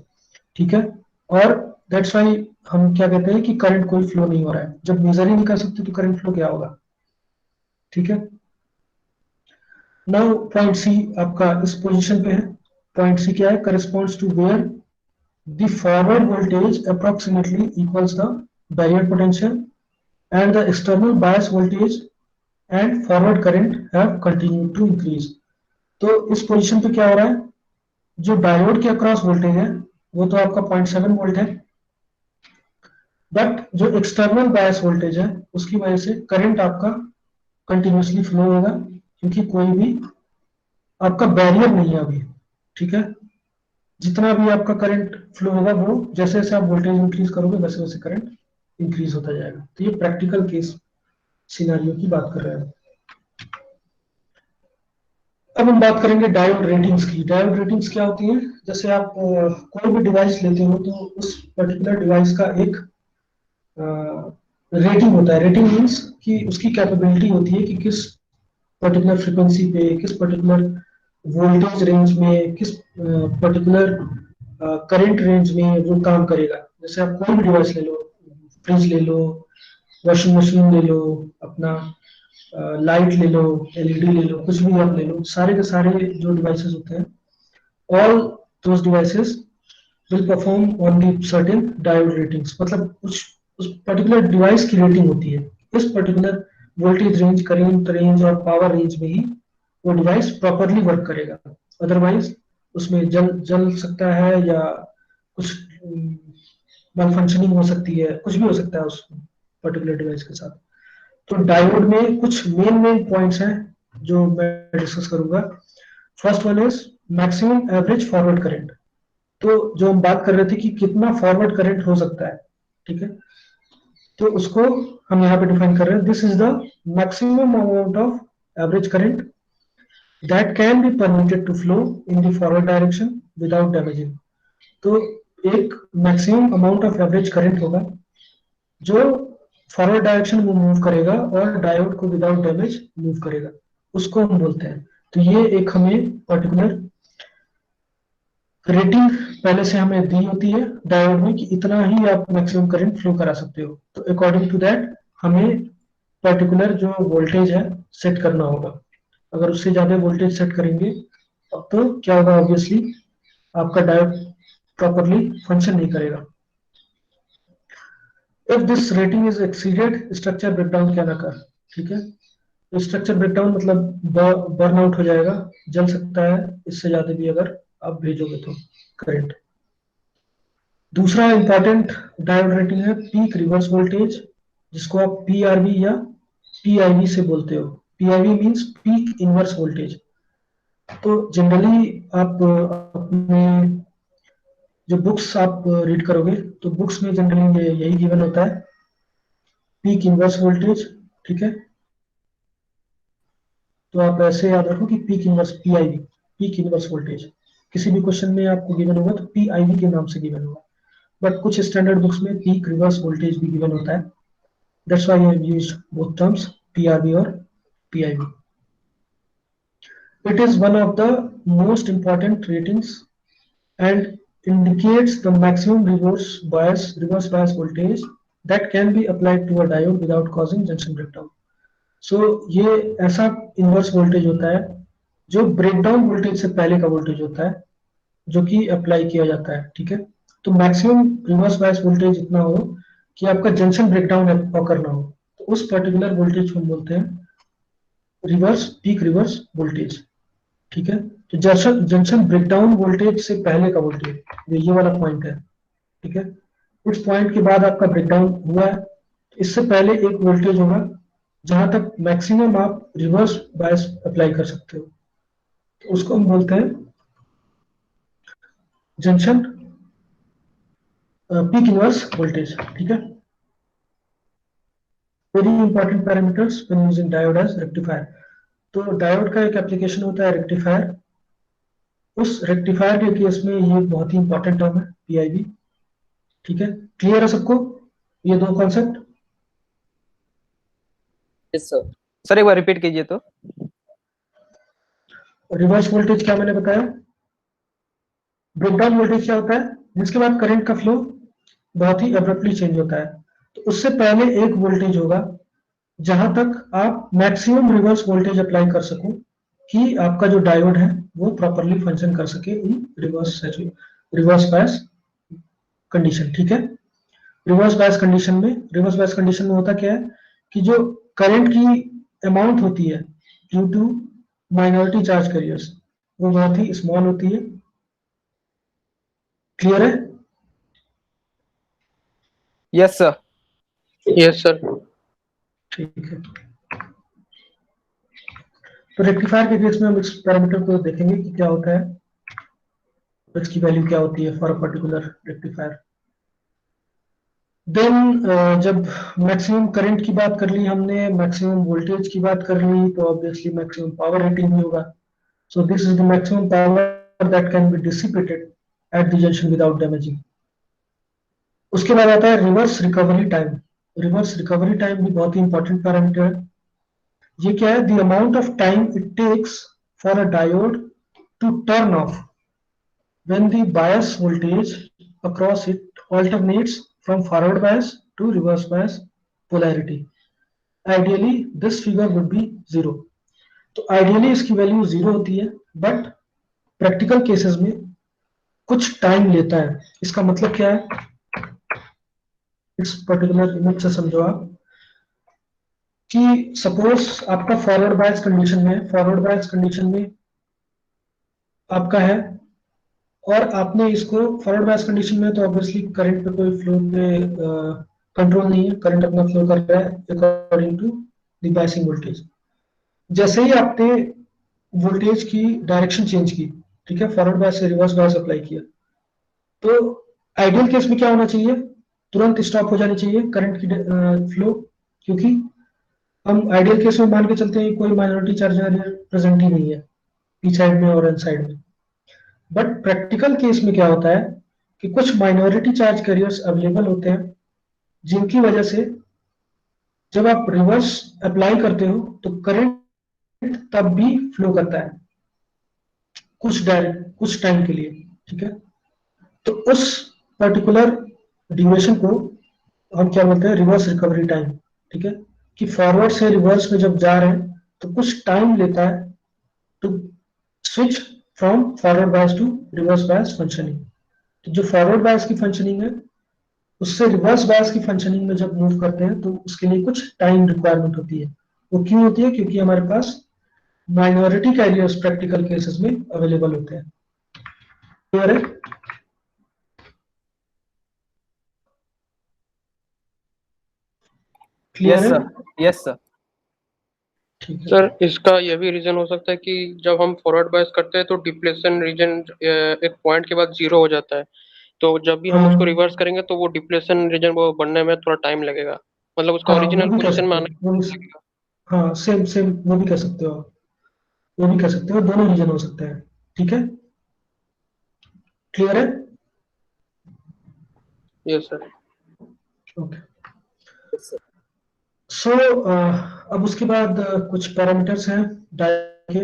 ठीक है, और दैट्स वाई हम क्या कहते हैं कि करंट कोई फ्लो नहीं हो रहा है। जब मेजर ही नहीं कर सकते तो करंट फ्लो क्या होगा। ठीक है, नाउ पॉइंट सी आपका इस पोजीशन पे है। पॉइंट सी क्या है, corresponds to where the forward voltage approximately equals the barrier potential and the external bias voltage and forward current have continued to increase। तो इस पोजीशन पे क्या हो रहा है, जो डायोड के अक्रॉस वोल्टेज है वो तो आपका 0.7 वोल्ट है, बट जो एक्सटर्नल बायस वोल्टेज है उसकी वजह से करंट आपका कंटिन्यूसली फ्लो होगा, क्योंकि कोई भी आपका बैरियर नहीं है अभी। ठीक है, जितना भी आपका करंट फ्लो होगा वो जैसे जैसे आप वोल्टेज इंक्रीज करोगे वैसे वैसे करंट इंक्रीज होता जाएगा। तो ये प्रैक्टिकल केस सिनेरियो की बात कर रहे हैं। अब हम बात करेंगे डायोड रेटिंग्स की। डायोड रेटिंग्स क्या होती है, जैसे आप कोई भी डिवाइस लेते हो तो उस पर्टिकुलर डिवाइस का एक रेटिंग होता है। रेटिंग मीन्स कि उसकी कैपेबिलिटी होती है कि किस पर्टिकुलर फ्रीक्वेंसी पे, किस पर्टिकुलर वोल्टेज रेंज में, किस पर्टिकुलर करंट रेंज में वो काम करेगा। जैसे आप कोई भी डिवाइस ले लो, फ्रिज ले लो, वॉशिंग मशीन ले लो, अपना लाइट ले लो, एलईडी ले लो, कुछ भी आप ले लो, सारे के सारे जो डिवाइसेस होते हैं, all those devices will perform on the certain diode ratings. मतलब उस पर्टिकुलर डिवाइस की रेटिंग होती है, इस particular voltage range, current range और पावर रेंज में ही वो डिवाइस प्रॉपरली वर्क करेगा। अदरवाइज उसमें जल सकता है, या कुछ माल फंक्शनिंग हो सकती है, कुछ भी हो सकता है उस पर्टिकुलर डिवाइस के साथ। तो डायोड में कुछ मेन पॉइंट्स हैं जो मैं डिस्कस करूंगा। First one is maximum average forward current. तो जो हम बात कर रहे थे कि कितना फॉरवर्ड करंट हो सकता है, ठीक है, तो उसको हम यहाँ पे डिफाइन कर रहे हैं। This is the maximum amount of average current that can be permitted to flow in the forward direction without damaging. तो एक maximum amount of average current होगा जो फॉरवर्ड डायरेक्शन में मूव करेगा और डायोड को विदाउट डैमेज मूव करेगा, उसको हम बोलते हैं। तो ये एक हमें पर्टिकुलर रेटिंग पहले से हमें दी होती है डायोड में कि इतना ही आप मैक्सिमम करंट फ्लो करा सकते हो। तो अकॉर्डिंग टू दैट हमें पर्टिकुलर जो वोल्टेज है सेट करना होगा। अगर उससे ज्यादा वोल्टेज सेट करेंगे तो क्या होगा, ऑब्वियसली आपका डायोड प्रॉपरली फंक्शन नहीं करेगा। If this rating is exceeded, structure breakdown क्या ना कर, ठीक है। तो स्ट्रक्चर ब्रेकडाउन मतलब बर्नआउट हो जाएगा, जल सकता है इससे ज्यादा भी अगर आप भेजोगे तो करंट। दूसरा इंपॉर्टेंट डायोड रेटिंग है पीक रिवर्स वोल्टेज, जिसको आप पीआरवी या पीआईवी से बोलते हो। PIV means peak inverse voltage. तो जनरली आप अपने जो बुक्स आप रीड करोगे तो बुक्स में जनरली यही गिवन होता है, पीक इनवर्स वोल्टेज, ठीक है। तो आप ऐसे याद रखो कि peak inverse PIV, peak inverse voltage. किसी भी क्वेश्चन में आपको गिवन होगा तो पीआईवी के नाम से गिवन होगा, बट कुछ स्टैंडर्ड बुक्स में पीक रिवर्स वोल्टेज भी गिवन होता है। That's why I have used both terms, PRV और PIV. It is one of the most important ratings and indicates the maximum reverse bias voltage that can be applied to a diode without causing junction breakdown. So ये ऐसा inverse voltage होता है जो breakdown voltage से पहले का voltage होता है, जो कि अप्लाई किया जाता है, ठीक है। तो मैक्सिमम रिवर्स बायस वोल्टेज इतना हो कि आपका जंक्शन ब्रेकडाउन ऑकर ना हो, तो उस पर्टिकुलर वोल्टेज को हम बोलते हैं पीक रिवर्स वोल्टेज, ठीक है। तो जंक्शन ब्रेकडाउन वोल्टेज से पहले का वोल्टेज ये वाला पॉइंट है, ठीक है। इस पॉइंट के बाद आपका ब्रेकडाउन हुआ है, इससे पहले एक वोल्टेज होगा जहां तक मैक्सिमम आप रिवर्स बायस अप्लाई कर सकते हो, तो उसको हम बोलते हैं जंक्शन पीक इनवर्स वोल्टेज, ठीक है। Very important parameters when using diode as rectifier. तो डायोड का एक एप्लीकेशन होता है रेक्टिफायर। उस रेक्टिफायर के केस में ये बहुत ही इंपॉर्टेंट टर्म है पीआईवी, ठीक है। क्लियर है सबको ये दो कॉन्सेप्ट? Yes sir. सर एक बार रिपीट कीजिए तो। रिवर्स वोल्टेज क्या मैंने बताया, ब्रेकडाउन वोल्टेज क्या होता है, जिसके बाद करंट का फ्लो बहुत ही अब्रप्टली चेंज होता है। तो उससे पहले एक वोल्टेज होगा जहां तक आप मैक्सिमम रिवर्स वोल्टेज अप्लाई कर सको कि आपका जो डायोड है वो प्रॉपरली फंक्शन कर सके इन रिवर्स बायस कंडीशन, ठीक है। रिवर्स बायस कंडीशन में होता क्या है कि जो करंट की अमाउंट होती है due to minority charge carriers वो बहुत ही स्मॉल होती है। क्लियर है? Yes sir. Yes sir. ठीक है। तो रेक्टिफायर के केस में हम इस पैरामीटर को देखेंगे कि क्या होता है, इसकी वैल्यू क्या होती है for a particular rectifier. Then जब मैक्सिमम करंट की बात कर ली हमने, मैक्सिमम वोल्टेज की बात कर ली, तो ऑब्वियसली मैक्सिमम पावर रेटिंग भी होगा। So this is the maximum power that can be dissipated at the junction without damaging. उसके बाद आता है reverse recovery time. Reverse recovery time भी बहुत ही इंपॉर्टेंट पैरामीटर है। ये क्या है, the amount of time it takes for a diode to turn off when the bias voltage across it alternates from forward bias to reverse bias polarity. Ideally this figure would be 0. तो ideally इसकी value 0 होती है, but practical cases में कुछ time लेता है. इसका मतलब क्या है, इस पर्टिकुलर इमेज से समझो आप कि सपोज आपका फॉरवर्ड बायस कंडीशन में, फॉरवर्ड बायस कंडीशन में आपका है और आपने इसको फॉरवर्ड बायस कंडीशन में, तो ऑब्वियसली करंट पे कोई फ्लो पे कंट्रोल नहीं है, करंट अपना फ्लो कर रहा है according to the biasing voltage. जैसे ही आपने वोल्टेज की डायरेक्शन चेंज की, ठीक है, फॉरवर्ड बायस से रिवर्स बायस अप्लाई किया, तो आइडियल केस में क्या होना चाहिए, तुरंत स्टॉप हो जानी चाहिए करंट की फ्लो, क्योंकि हम आइडियल केस में मान के चलते हैं कोई माइनॉरिटी चार्ज प्रेजेंट ही नहीं है पी साइड में और एन साइड में. बट प्रैक्टिकल केस में क्या होता है कि कुछ माइनॉरिटी चार्ज कैरियर्स अवेलेबल होते हैं, जिनकी वजह से जब आप रिवर्स अप्लाई करते हो तो करंट तब भी फ्लो करता है कुछ टाइम के लिए, ठीक है. तो उस पर्टिकुलर ड्यूरेशन को हम क्या बोलते हैं, रिवर्स रिकवरी टाइम, ठीक है, कि फॉरवर्ड से रिवर्स में जब जा रहे हैं तो कुछ टाइम लेता है to switch from forward bias to reverse bias functioning. तो जो फॉरवर्ड बायस की फंक्शनिंग है उससे रिवर्स बायस की फंक्शनिंग में जब मूव करते हैं तो उसके लिए कुछ टाइम रिक्वायरमेंट होती है. वो क्यों होती है, क्योंकि हमारे पास माइनॉरिटी कैरियर्स प्रैक्टिकल केसेस में अवेलेबल होते हैं. क्लियर है? क्लियर यस है? Sir, yes sir. ठीक है. सर इसका यह भी रीजन हो सकता है कि जब हम फॉरवर्ड बायस करते हैं तो डिप्लेशन रीजन एक पॉइंट के बाद 0 हो जाता है, तो जब भी हम उसको रिवर्स करेंगे तो वो डिप्लेशन रीजन वो बनने में थोड़ा टाइम लगेगा, मतलब उसका हाँ, ओरिजिनल वो भी कह पोजीशन में सकते आने हो, में वो भी, लगेगा. हाँ सेम सेम वो भी कह सकते हो आप, वो भी कह सकते हो, दोनों रीजन हो सकते हैं. ठीक है, क्लियर है? Yes sir. ओके. सो अब उसके बाद कुछ पैरामीटर्स हैं डायोड के.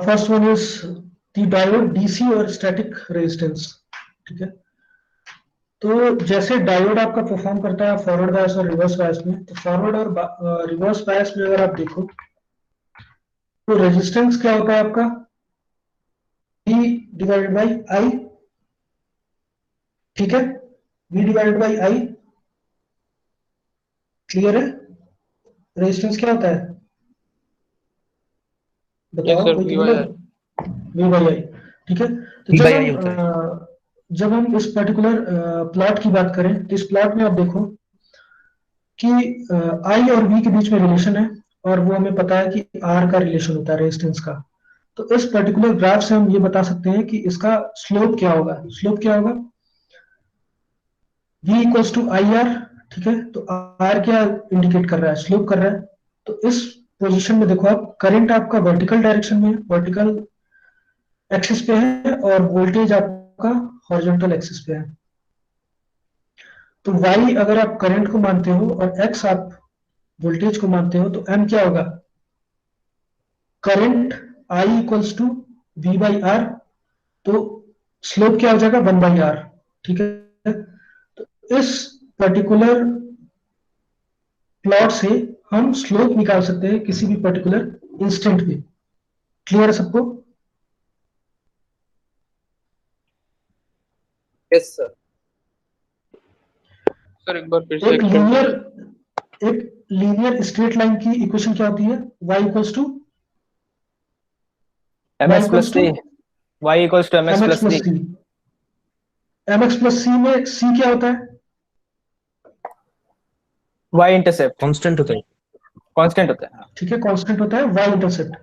First one is the diode DC और स्टैटिक रेजिस्टेंस. ठीक है, तो जैसे डायोड आपका परफॉर्म करता है फॉरवर्ड बायस और रिवर्स बायस में, तो फॉरवर्ड और रिवर्स बायस में अगर आप देखो तो रेजिस्टेंस क्या होता है आपका, V डिवाइडेड बाई I. ठीक है, V divided by I. Clear है? रेजिस्टेंस क्या होता है यस बताओ, सर, कोई वी तो बाई बोलो. आई. V by I. ठीक है, तो V by I होता है. जब हम इस पर्टिकुलर प्लॉट की बात करें तो इस प्लॉट में आप देखो कि I और V के बीच में रिलेशन है, और वो हमें पता है कि R का रिलेशन होता है रेजिस्टेंस का. तो इस पर्टिकुलर ग्राफ से हम ये बता सकते हैं कि इसका स्लोप क्या होगा. स्लोप क्या होगा, V equals to I R. ठीक है, तो R क्या इंडिकेट कर रहा है, स्लोप कर रहा है. तो इस पोजीशन में देखो आप, करंट आपका वर्टिकल डायरेक्शन में, वर्टिकल एक्सिस पे है, और वोल्टेज आपका हॉरिजॉन्टल एक्सिस पे है. तो Y अगर आप करंट को मानते हो और X आप वोल्टेज को मानते हो, तो M क्या होगा, current I equals to V by R. तो स्लोप क्या हो जाएगा, 1 बाई आर. ठीक है, तो इस पर्टिकुलर प्लॉट से हम स्लोप निकाल सकते हैं किसी भी पर्टिकुलर इंस्टेंट पे. क्लियर है सबको? Yes sir. सर एक बार फिर से एक लीनियर स्ट्रेट लाइन की इक्वेशन क्या होती है, y equals to mx plus c. y equals to mx mx plus plus c. c. mx plus c में c क्या होता है, y intercept कांस्टेंट होता है. कांस्टेंट होता है. ठीक है, कांस्टेंट होता है. y intercept,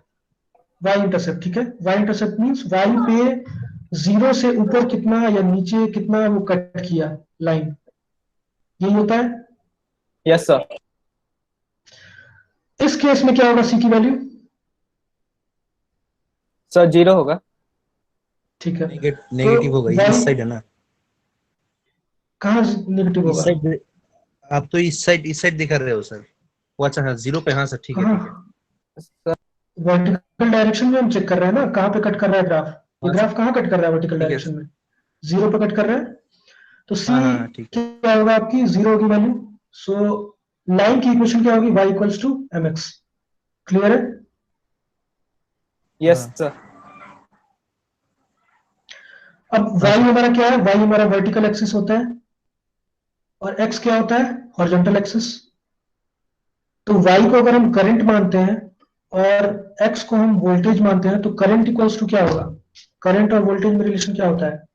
y intercept. ठीक है, y इंटरसेप्ट मींस y पे 0 से ऊपर कितना या नीचे कितना वो कट किया लाइन, यही होता है. Yes sir. इस केस में क्या होगा, c की वैल्यू, सर 0 होगा. ठीक है, नेगेटिव होगा, y इस साइड है ना, कहाँ नेगेटिव इस होगा, साइड. आप तो इस साइड दिखा रहे हो सर. वो अच्छा है 0 पे. हाँ सर, ठीक है, ठीक है. कहाँ, सर वर्टिकल डायरेक्शन में हम चेक कर रहे हैं ना, कहाँ पे कट कर रहा है ग्राफ, ये हाँ, ग्राफ कहाँ कट कर रहा है वर्टिकल ठीक है डायरेक्शन में, 0 पे कट कर रहा है। तो सी हाँ हाँ ठीक है क्या होगा आपकी, 0 की वैल्यू। सो लाइन की इक्वेशन क्या होगी, y equals to mx। Clear है? यस हाँ सर। अब हाँ y सर हमारा क्या है, y हमारा वर्टिकल एक्सिस होता है और x क्या होता है, हॉरिजॉन्टल एक्सिस। तो y को अगर हम करंट मानते हैं और x को हम वोल्टेज मानते हैं, तो करंट इक्वल्स टू क्या होगा, करंट और वोल्टेज में रिलेशन क्या होता है,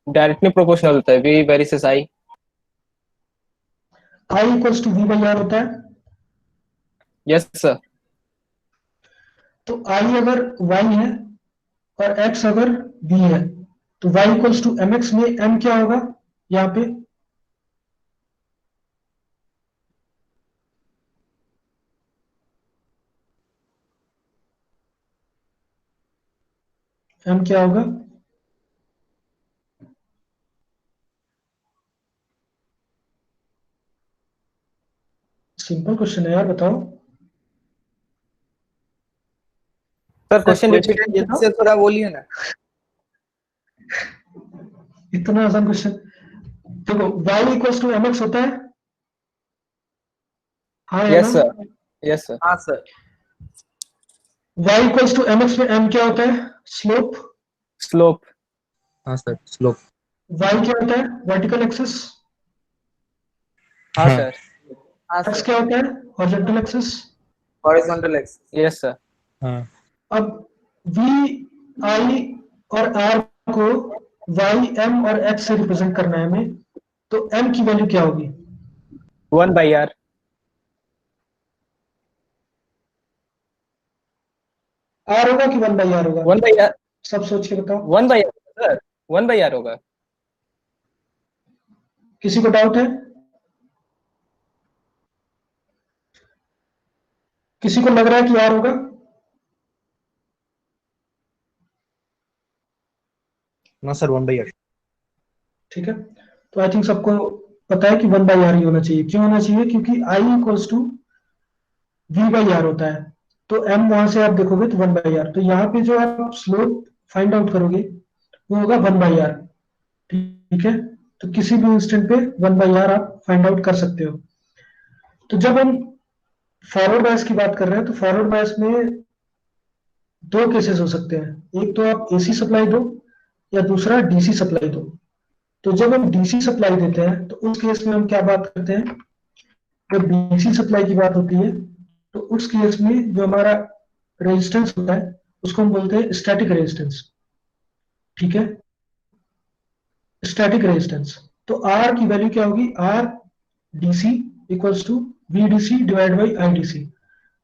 डायरेक्टली प्रोपोर्शनल होता है, V varies as I. I equals to v by R होता है। Yes sir. तो I अगर y है और x अगर v है, तो y इक्वल्स टू mx में m क्या होगा यहाँ पे, m क्या होगा, सिंपल क्वेश्चन है यार, बताओ। सर क्वेश्चन रिपीट क्वेश्चन कीजिए से तो। थोड़ा बोलिए ना। इतना आसान क्वेश्चन, देखो y इक्वल्स टू mx होता है, हाँ या ना, यस सर। Yes sir. हाँ sir. y equals to mx में m क्या होता है, स्लोप। स्लोप। हाँ सर स्लोप y क्या होता है, वर्टिकल एक्सिस। हाँ हाँ सर। हाँ x सर। क्या होता है, horizontal axis. Horizontal axis. Yes sir. हाँ अब v i और r को y m और x से रिप्रेजेंट करना है हमें, तो m की वैल्यू क्या होगी, 1 बाई आर। r होगा कि 1 बाई आर होगा, 1 बाई आर। सब सोच के बताओ। 1 by R sir. 1 by R होगा। किसी को डाउट है, किसी को लग रहा है कि r होगा, ना सर 1/8 ठीक है। तो आई थिंक सबको पता है कि 1 बाई आर ही होना चाहिए। क्यों होना चाहिए, क्योंकि i equals to v by R होता है। तो m वहां से आप देखोगे तो 1 बाई आर, तो यहाँ पे जो आप स्लोप फाइंड आउट करोगे वो होगा 1 बाई आर, ठीक है। तो किसी भी इंस्टेंट पे 1 बाई आर आप फाइंड आउट कर सकते हो। तो जब हम फॉरवर्ड बायस की बात कर रहे हैं, तो फॉरवर्ड बायस में दो केसेस हो सकते हैं, एक तो आप एसी सप्लाई दो या दूसरा डीसी सप्लाई दो। तो जब हम डीसी सप्लाई देते हैं तो उस केस में हम क्या बात करते हैं, जब डीसी सप्लाई की बात होती है तो उस केस में जो हमारा रेजिस्टेंस होता है उसको हम बोलते हैं स्टैटिक रेजिस्टेंस, ठीक है, स्टैटिक रेजिस्टेंस। तो आर की वैल्यू क्या होगी, R DC equals to V DC divide by I DC.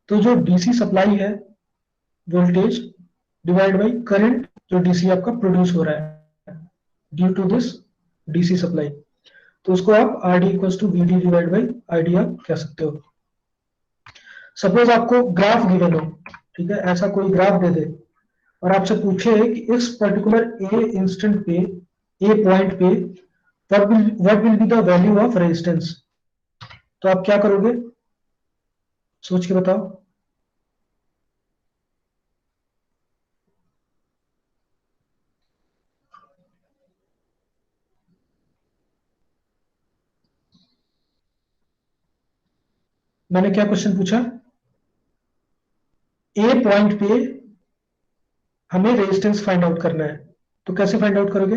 तो जो डीसी सप्लाई है, वोल्टेज डिवाइड बाई करंट जो डीसी आपका प्रोड्यूस हो रहा है due to this DC supply, तो उसको आप R D equals to V D divide by I D आप कह सकते हो। सपोज आपको ग्राफ गिवन हो, ठीक है, ऐसा कोई ग्राफ दे दे और आपसे पूछे कि इस पर्टिकुलर ए इंस्टेंट पे, ए पॉइंट पे what will be the value of resistance, तो आप क्या करोगे, सोच के बताओ। मैंने क्या क्वेश्चन पूछा, ए पॉइंट पे हमें रेजिस्टेंस फाइंड आउट करना है, तो कैसे फाइंड आउट करोगे,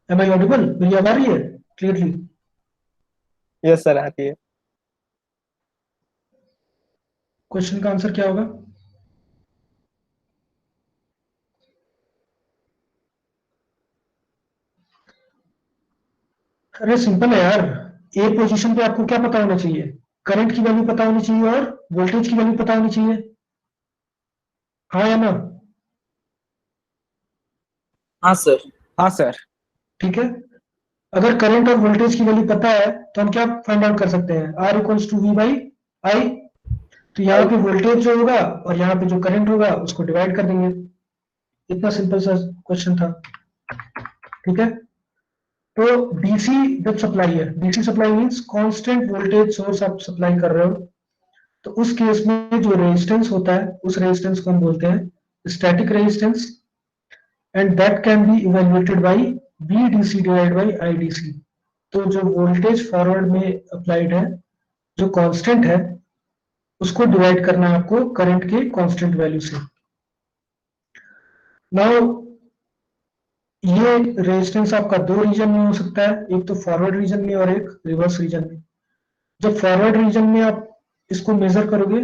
एम आई ऑडिबल, मेरी आवाज आ रही है क्लियरली। यस सर आती है। क्वेश्चन का आंसर क्या होगा, अरे सिंपल है यार, ए पोजीशन पे आपको क्या पता होना चाहिए, करंट की वैल्यू पता होनी चाहिए और वोल्टेज की वैल्यू पता होनी चाहिए, हाँ या ना, हाँ सर। हाँ सर। ठीक है। अगर करंट और वोल्टेज की वैल्यू पता है तो हम क्या फाइंड आउट कर सकते हैं, R equals to V by I. तो यहाँ पे वोल्टेज जो होगा और यहाँ पे जो करंट होगा उसको डिवाइड कर देंगे, इतना सिंपल सा क्वेश्चन था, ठीक है। तो डीसी जब सप्लाई है, DC supply means constant voltage source आप सप्लाई कर रहे हो, तो उस केस में जो रेजिस्टेंस होता है उस रेजिस्टेंस को हम बोलते हैं static resistance, and that can be evaluated by VDC divide by IDC. तो जो वोल्टेज फॉरवर्ड में अप्लाइड है जो कांस्टेंट है उसको डिवाइड करना है आपको करंट के कांस्टेंट वैल्यू से। नाउ ये रेजिस्टेंस आपका दो रीजन में हो सकता है, एक तो फॉरवर्ड रीजन में और एक रिवर्स रीजन में। जब फॉरवर्ड रीजन में आप इसको मेजर करोगे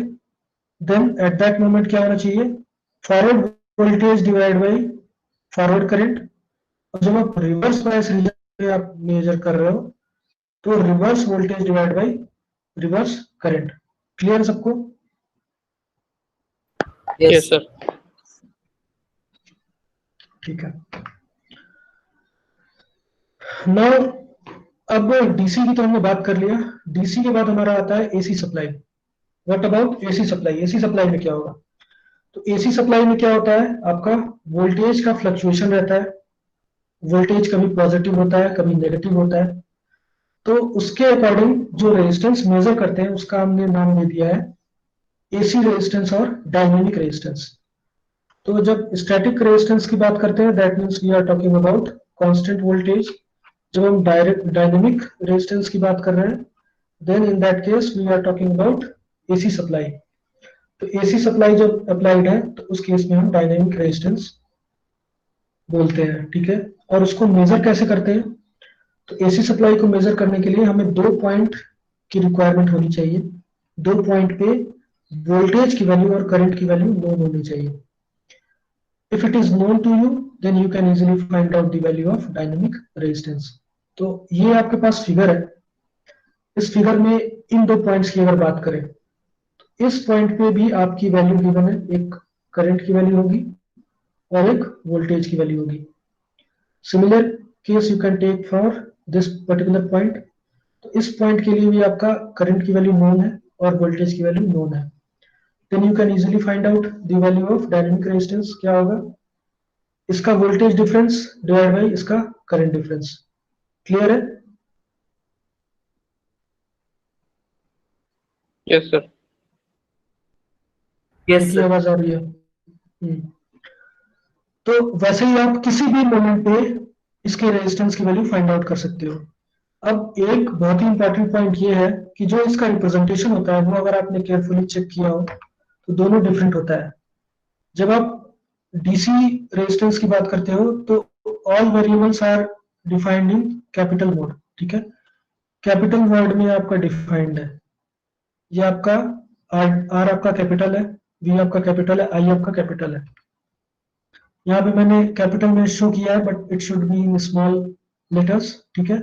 देन एट दैट मोमेंट क्या होना चाहिए, forward voltage divide bye forward current. और जब आप रिवर्स बायस रीजन में आप मेजर कर रहे हो तो reverse voltage divide by reverse current. Clear सबको? Yes sir. ठीक है। नाउ अब डीसी की तो हमने बात कर लिया, डीसी के बाद हमारा आता है AC supply. What about AC supply? AC supply में क्या होगा? तो एसी सप्लाई में क्या होता है, आपका वोल्टेज का फ्लक्चुएशन रहता है, वोल्टेज कभी पॉजिटिव होता है कभी नेगेटिव होता है, तो उसके अकॉर्डिंग जो रेजिस्टेंस मेजर करते हैं उसका हमने नाम दे दिया है एसी रेजिस्टेंस और डायनेमिक रेजिस्टेंस। तो जब स्टैटिक रेजिस्टेंस की बात करते हैं that means we are talking about constant voltage. जब हम डायरेक्ट डायनेमिक रेजिस्टेंस की बात कर रहे हैं then in that case we are talking about AC supply. तो एसी सप्लाई जब अप्लाइड है तो उस केस में हम डायनेमिक रेजिस्टेंस बोलते हैं, ठीक है। और उसको मेजर कैसे करते हैं? तो एसी सप्लाई को मेजर करने के लिए हमें 2 पॉइंट की रिक्वायरमेंट होनी चाहिए, 2 पॉइंट पे वोल्टेज की वैल्यू और करंट की वैल्यू नोन होनी चाहिए। If it is known to you then you can easily find out the value of dynamic resistance. तो ये आपके पास फिगर है, इस फिगर में इन 2 पॉइंट्स की अगर बात करें तो इस पॉइंट पे भी आपकी वैल्यू गिवन है, एक करंट की वैल्यू होगी और एक वोल्टेज की वैल्यू होगी। Similar case you can take for this particular point. तो इस पॉइंट के लिए भी आपका करंट की वैल्यू नोन है और वोल्टेज की वैल्यू नोन है। Then you can easily find out the value of dynamic resistance. क्या होगा? इसका वोल्टेज डिफरेंस डिवाइड बाय इसका करंट डिफरेंस। क्लियर है? Yes sir. यस इनकी सर। आवाज आ रही है? तो वैसे ही आप किसी भी मोमेंट पे इसके रेजिस्टेंस की वैल्यू फाइंड आउट कर सकते हो। अब एक बहुत ही इंपॉर्टेंट पॉइंट ये है कि जो इसका रिप्रेजेंटेशन होता है वो अगर आपने केयरफुली चेक किया हो तो दोनों डिफरेंट होता है। जब आप डीसी रेजिस्टेंस की बात करते हो तो all variables are defined in capital mode, ठीक है। कैपिटल वर्ड में आपका डिफाइंड है, ये आपका आर आपका कैपिटल है, वी आपका कैपिटल है, आई आपका कैपिटल है। यहाँ पे मैंने कैपिटल में शो किया है but it should be in small letters, ठीक है।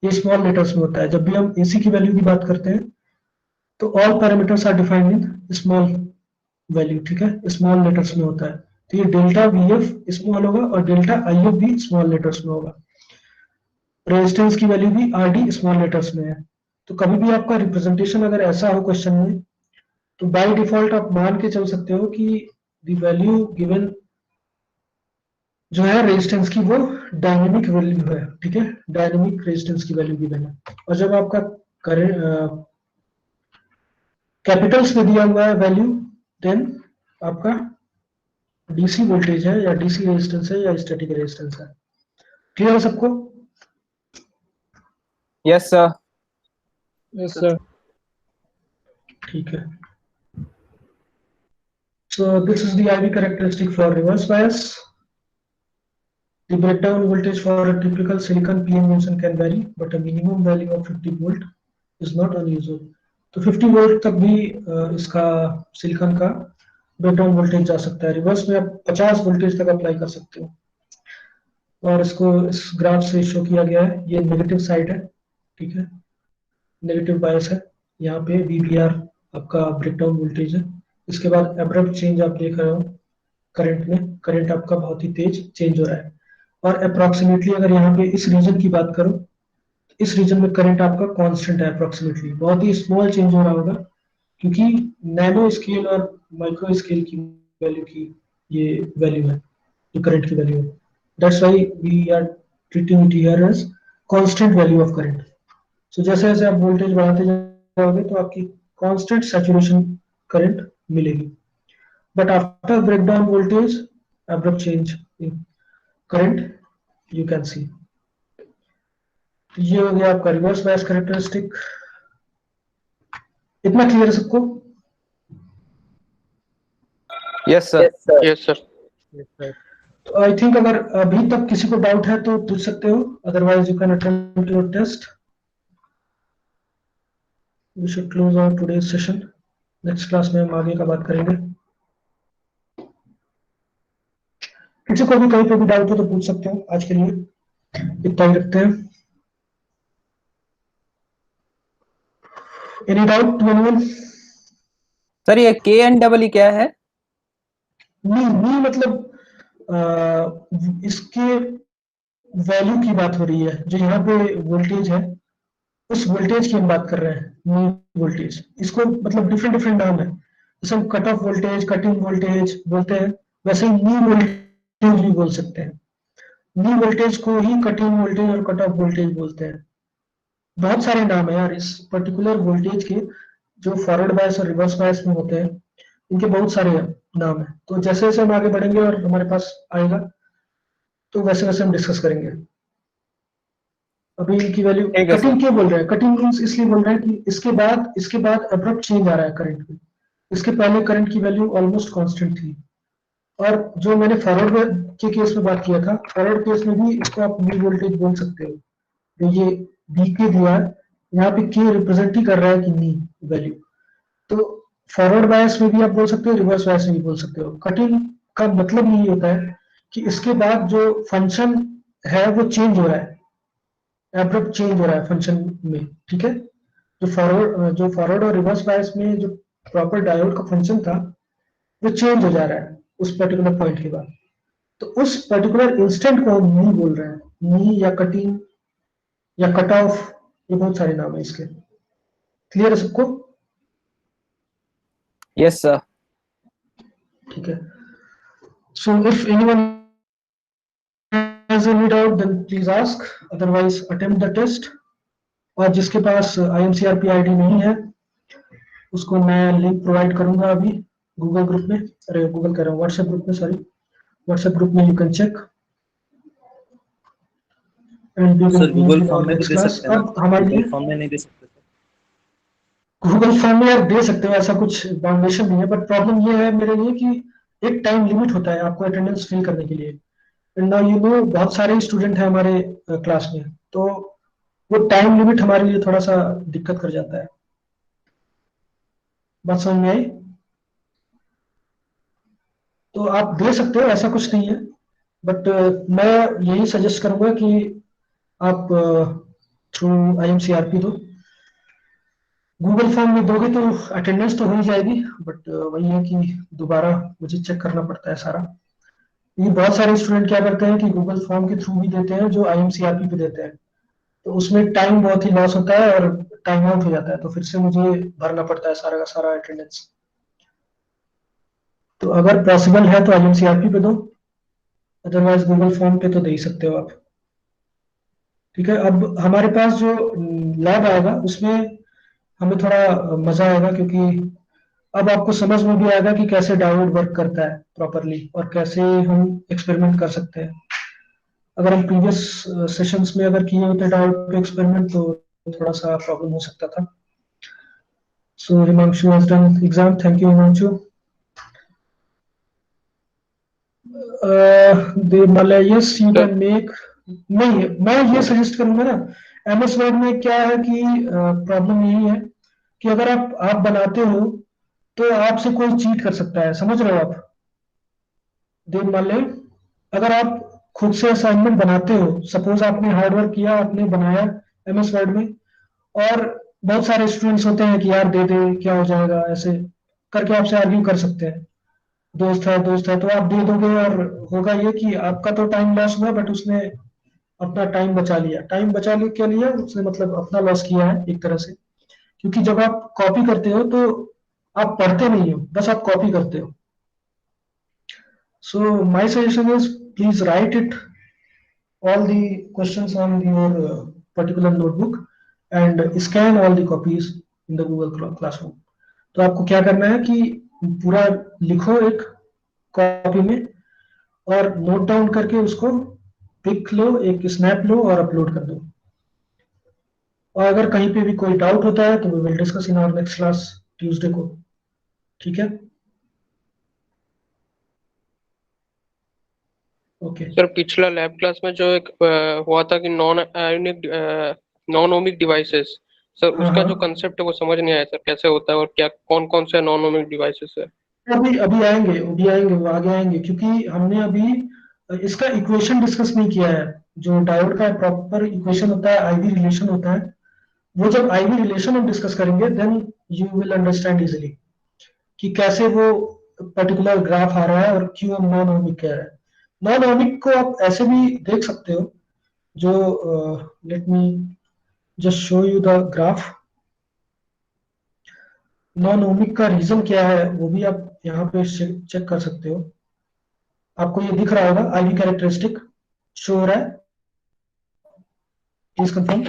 ये स्मॉल लेटर्स में होता है। जब भी हम एसी की वैल्यू की बात करते हैं तो all parameters are defined in small value, ठीक है, स्मॉल लेटर्स में होता है। तो ये डेल्टा वीएफ स्मॉल होगा और डेल्टा आईएफ भी स्मॉल लेटर्स में होगा। रेजिस्टेंस की वैल्यू भी आरडी स्मॉल लेटर्स में है। तो कभी भी आपका रिप्रेजेंटेशन अगर ऐसा हो क्वेश्चन में तो बाय डिफॉल्ट आप मान के चल सकते हो कि द वैल्यू गिवन जो है रेजिस्टेंस की वो डायनेमिक वैल्यू है, ठीक है, डायनेमिक रेजिस्टेंस की वैल्यू गिवन है। और जब आपका कैपिटल्स में दिया हुआ है वैल्यू देन आपका डीसी वोल्टेज है या डीसी रेजिस्टेंस है या स्टैटिक रेजिस्टेंस है। क्लियर है सबको? Yes sir. Yes sir. ठीक है। So this is the IV characteristic for reverse bias. The breakdown voltage for a typical silicon PN junction can vary, but a minimum value of 50 volt is not unusual. तो 50 volt तक भी इसका silicon का breakdown voltage जा सकता है। Reverse में आप 50 वोल्टेज तक अप्लाई कर सकते हो। और इसको इस ग्राफ से शो किया गया है, ये नेगेटिव साइड है, ठीक है, नेगेटिव बायस है। यहाँ पे VBR आपका ब्रेकडाउन वोल्टेज है। इसके बाद एब्रप्ट चेंज आप देख रहे हो करंट में, करंट आपका बहुत ही तेज चेंज हो रहा है। और अप्रोक्सीमेटली अगर यहाँ पे इस रीजन की बात करो तो इस रीजन में करंट आपका कांस्टेंट है, अप्रोक्सीमेटली बहुत ही स्मॉल चेंज हो रहा होगा क्योंकि नैनो स्केल और माइक्रो स्केल की वैल्यू की ये वैल्यू है, ये करंट की वैल्यू है, that's why we are treating it here as constant value of current. So जैसे जैसे आप वोल्टेज बढ़ाते जाओगे तो आपकी कांस्टेंट सैचुरेशन करंट मिलेगी, but after breakdown voltage abrupt change in current you can see। ये हो गया आपका रिवर्स बायस कैरेक्टरिस्टिक। इतना क्लियर है सबको? Yes sir. Yes sir. Yes, sir. तो आई थिंक अगर अभी तक किसी को डाउट है तो पूछ सकते हो, otherwise you can attempt your test. We should close our today's session. Next class में हम आगे का बात करेंगे। किसी को भी कहीं पे भी डाउट हो तो पूछ सकते हो। आज के लिए इतना ही रखते हैं। Any doubt to anyone? Sir ये के एन डबल ई क्या है? नहीं मतलब इसके वैल्यू की बात हो रही है, जो यहाँ पे वोल्टेज है उस वोल्टेज की हम बात कर रहे हैं, नी वोल्टेज। इसको मतलब डिफरेंट डिफरेंट नाम है, जैसे हम cut off voltage, cutting voltage बोलते हैं, वैसे ही नी वोल्टेज भी बोल सकते हैं। नी वोल्टेज को ही कटिंग वोल्टेज और कट ऑफ वोल्टेज बोलते हैं। बहुत सारे नाम है यार इस पर्टिकुलर वोल्टेज के, जो फॉरवर्ड बायस और रिवर्स बायस में होते हैं, इनके बहुत सारे नाम है। तो जैसे जैसे हम आगे बढ़ेंगे और हमारे पास आएगा तो वैसे वैसे हम डिस्कस करेंगे। अभी इनकी वैल्यू ठीक है कटिंग क्यों बोल रहे हैं? कटिंग मींस इसलिए बोल रहे हैं कि इसके बाद अब्रप्ट चेंज आ रहा है करंट में। इसके पहले करंट की वैल्यू ऑलमोस्ट कांस्टेंट थी। और जो मैंने फॉरवर्ड के केस में बात किया था, फॉरवर्ड केस में भी इसको आप नी वोल्टेज बोल सकते हो। तो ये डी के दिया है, यहाँ पे के रिप्रेजेंट ही कर रहा है कि नी वैल्यू। तो फॉरवर्ड बायस में भी आप बोल सकते हो, रिवर्स बायस में भी बोल सकते हो। कटिंग का मतलब यही होता है कि इसके बाद जो फंक्शन है वो चेंज हो रहा है, एब्रप्ट चेंज हो रहा है फंक्शन में, ठीक है। जो फॉरवर्ड और रिवर्स बायस में जो प्रॉपर डायोड का फंक्शन था वो चेंज हो जा रहा है उस पर्टिकुलर पॉइंट के बाद। तो उस पर्टिकुलर इंस्टेंट को हम नी बोल रहे हैं, नी या कटिंग या कट ऑफ, ये बहुत सारे नाम है इसके। क्लियर है सबको? Yes sir. ठीक है। So if anyone has any doubt then please ask, otherwise attempt the test। और जिसके पास IMCRP ID नहीं है उसको मैं लिंक प्रोवाइड करूंगा अभी गूगल ग्रुप में, अरे गूगल कह रहा हूँ, व्हाट्सएप ग्रुप में, सॉरी व्हाट्सएप ग्रुप में you can check and we sir will Google Meet in form our में भी नेक्स्ट दे क्लास। सकते हैं ना? अब हमारे लिए गूगल फॉर्म में नहीं दे सकते सर? गूगल फॉर्म में आप दे सकते हो, ऐसा कुछ बाउंडेशन नहीं है, बट प्रॉब्लम ये है मेरे लिए कि एक टाइम लिमिट होता है आपको अटेंडेंस फिल करने के लिए। एंड नाउ यू नो बहुत सारे स्टूडेंट हैं हमारे क्लास में, तो वो टाइम लिमिट हमारे लिए थोड़ा सा दिक्कत कर जाता है। बात समझ में आई? तो आप दे सकते हो, ऐसा कुछ नहीं है, बट मैं यही सजेस्ट करूंगा कि आप थ्रू IMCRP दो। गूगल फॉर्म में दोगे तो अटेंडेंस तो हो ही जाएगी, बट वही है कि दोबारा मुझे चेक करना पड़ता है सारा। ये बहुत सारे स्टूडेंट क्या करते हैं कि गूगल फॉर्म के थ्रू भी देते हैं जो IMCRP पे देते हैं, तो उसमें टाइम बहुत ही लॉस होता है और टाइम आउट हो जाता है, तो फिर से मुझे भरना पड़ता है सारा का सारा अटेंडेंस। तो अगर पॉसिबल है तो IMCRP पे दो, अदरवाइज गूगल फॉर्म पे तो दे ही सकते हो आप। ठीक है। अब हमारे पास जो लैब आएगा उसमें हमें थोड़ा मजा आएगा, क्योंकि अब आपको समझ में भी आएगा कि कैसे डायोड वर्क करता है प्रॉपरली और कैसे हम एक्सपेरिमेंट कर सकते हैं। अगर हम प्रीवियस सेशंस में अगर किए होते डायोड पे एक्सपेरिमेंट तो थोड़ा सा प्रॉब्लम हो सकता था। So Himanshu has done exam, thank you Himanshu. दे मतलब यस यू कैन मेक, नहीं मैं ये सजेस्ट करूंगा ना, MS वर्ड में क्या है कि प्रॉब्लम यही है कि अगर आप बनाते हो तो आपसे कोई चीट कर सकता है, समझ रहे हो आप? देव मान लें अगर आप खुद से असाइनमेंट बनाते हो, सपोज आपने हार्डवर्क किया, आपने बनाया MS वर्ड में, और बहुत सारे स्टूडेंट्स होते हैं कि यार दे दे क्या हो जाएगा, ऐसे करके आपसे आर्ग्यू कर सकते हैं। दोस्त है तो आप दे दोगे और होगा ये कि आपका तो टाइम लॉस हुआ, बट उसने अपना टाइम बचा लिया। टाइम बचा लिया क्या लिया उसने, मतलब अपना लॉस किया है एक तरह से, क्योंकि जब आप कॉपी करते हो तो आप पढ़ते नहीं हो, बस आप कॉपी करते हो। So my suggestion is please write it all the questions on your particular notebook and scan all the copies in the Google Classroom. तो आपको क्या करना है कि पूरा लिखो एक कॉपी में और नोट डाउन करके उसको पिक लो, एक स्नैप लो और अपलोड कर दो। और अगर कहीं पे भी कोई डाउट होता है तो we will discuss in our next class Tuesday को, ठीक है? ओके सर पिछला लैब क्लास में जो एक हुआ था कि नॉन ओमिक डिवाइसेस, सर उसका जो कंसेप्ट है वो समझ नहीं आया सर, कैसे होता है और क्या कौन कौन से नॉन ओमिक डिवाइसेस है? अभी अभी आएंगे, वो आगे आएंगे, क्योंकि हमने अभी इसका इक्वेशन डिस्कस नहीं किया है। जो डायोड का प्रॉपर इक्वेशन होता है, आईवी रिलेशन होता है, वो जब आईवी रिलेशन हम डिस्कस करेंगे then you will understand easily कि कैसे वो पर्टिकुलर ग्राफ आ रहा है और क्यों हम नॉन ओमिक कह रहे हैं। नॉन ओमिक को आप ऐसे भी देख सकते हो, जो let me just show you the graph. Non ohmic का रीजन क्या है वो भी आप यहाँ पे चेक कर सकते हो। आपको ये दिख रहा होगा, आईवी कैरेक्टरिस्टिक शो हो रहा है, please confirm.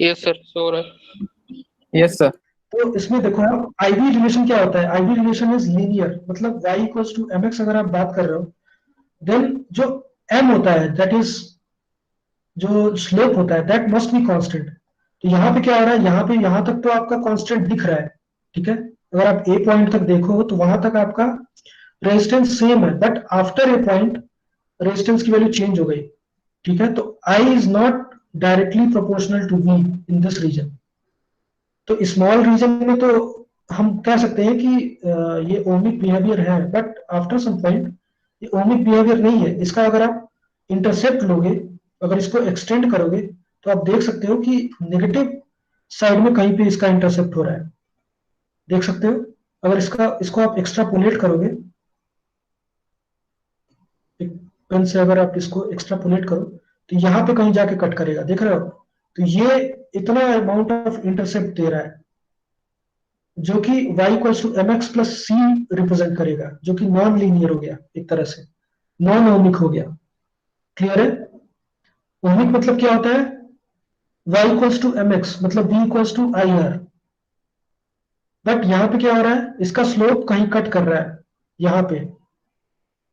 Yes sir, show रहा है। Yes sir. तो इसमें देखो आप, आईवी रिलेशन क्या होता है? आईवी रिलेशन इज लीनियर, मतलब y इक्वल्स टू mx अगर आप बात कर रहे हो, देन जो m होता है दैट इज जो स्लोप होता है दैट मस्ट बी कांस्टेंट। तो यहाँ पे क्या हो रहा है, यहाँ पे यहाँ तक तो आपका कांस्टेंट दिख रहा है, ठीक है? अगर आप ए पॉइंट तक देखो तो वहां तक आपका रेजिस्टेंस सेम है, but after a point resistance की वैल्यू चेंज हो गई, ठीक है? तो I is not directly proportional to V in this region. तो स्मॉल रीजन में तो हम कह सकते हैं कि ये ओमिक बिहेवियर है, बट आफ्टर सम पॉइंट ये ओमिक बिहेवियर नहीं है। इसका अगर आप इंटरसेप्ट लोगे, अगर इसको एक्सटेंड करोगे, तो आप देख सकते हो कि नेगेटिव साइड में कहीं पे इसका इंटरसेप्ट हो रहा है, देख सकते हो। अगर इसको आप एक्स्ट्रापोलेट करोगे, पेन से अगर आप इसको एक्स्ट्रापोलेट करो तो यहाँ पे कहीं जाके कट करेगा, देख रहे हो? तो ये इतना अमाउंट ऑफ इंटरसेप्ट दे रहा है जो कि y equals to mx plus C represent करेगा, जो कि नॉन लीनियर हो गया, एक तरह से नॉन ओमिक हो गया। क्लियर है? ओमिक मतलब क्या होता है? y इक्वल्स टू mx मतलब v equals to I R. But यहाँ पे क्या हो रहा है, इसका स्लोप कहीं कट कर रहा है यहाँ पे,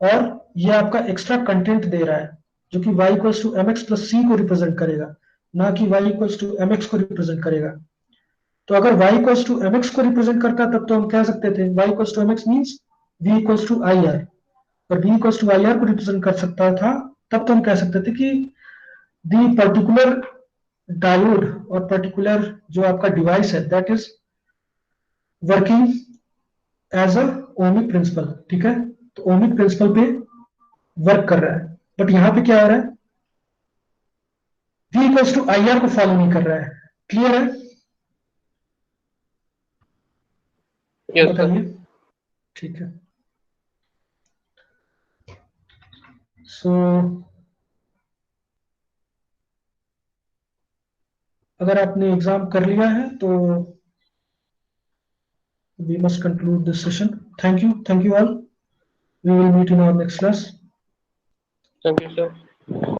और ये आपका एक्स्ट्रा कंटेंट दे रहा है जो कि y equals to mx plus C को रिप्रेजेंट करेगा, ना कि y इक्वल्स टू mx को रिप्रेजेंट करेगा। तो अगर y इक्वल्स टू mx को रिप्रेजेंट करता तब तो हम कह सकते थे y equals to mx means v equals to I R, और v equals to I R को रिप्रेजेंट कर सकता था तब तो हम कह सकते थे कि दी पर्टिकुलर डायोड और पर्टिकुलर जो आपका डिवाइस है that is working as a ohmic principle, ठीक है? तो ओमिक प्रिंसिपल पे वर्क कर रहा है। बट यहाँ पे क्या हो रहा है, v equals to I R को फॉलो नहीं कर रहा है। क्लियर है? Yes sir. बताइए, ठीक है? सो अगर आपने एग्जाम कर लिया है तो we must conclude this session. Thank you all. We will meet in our next class. Thank you sir.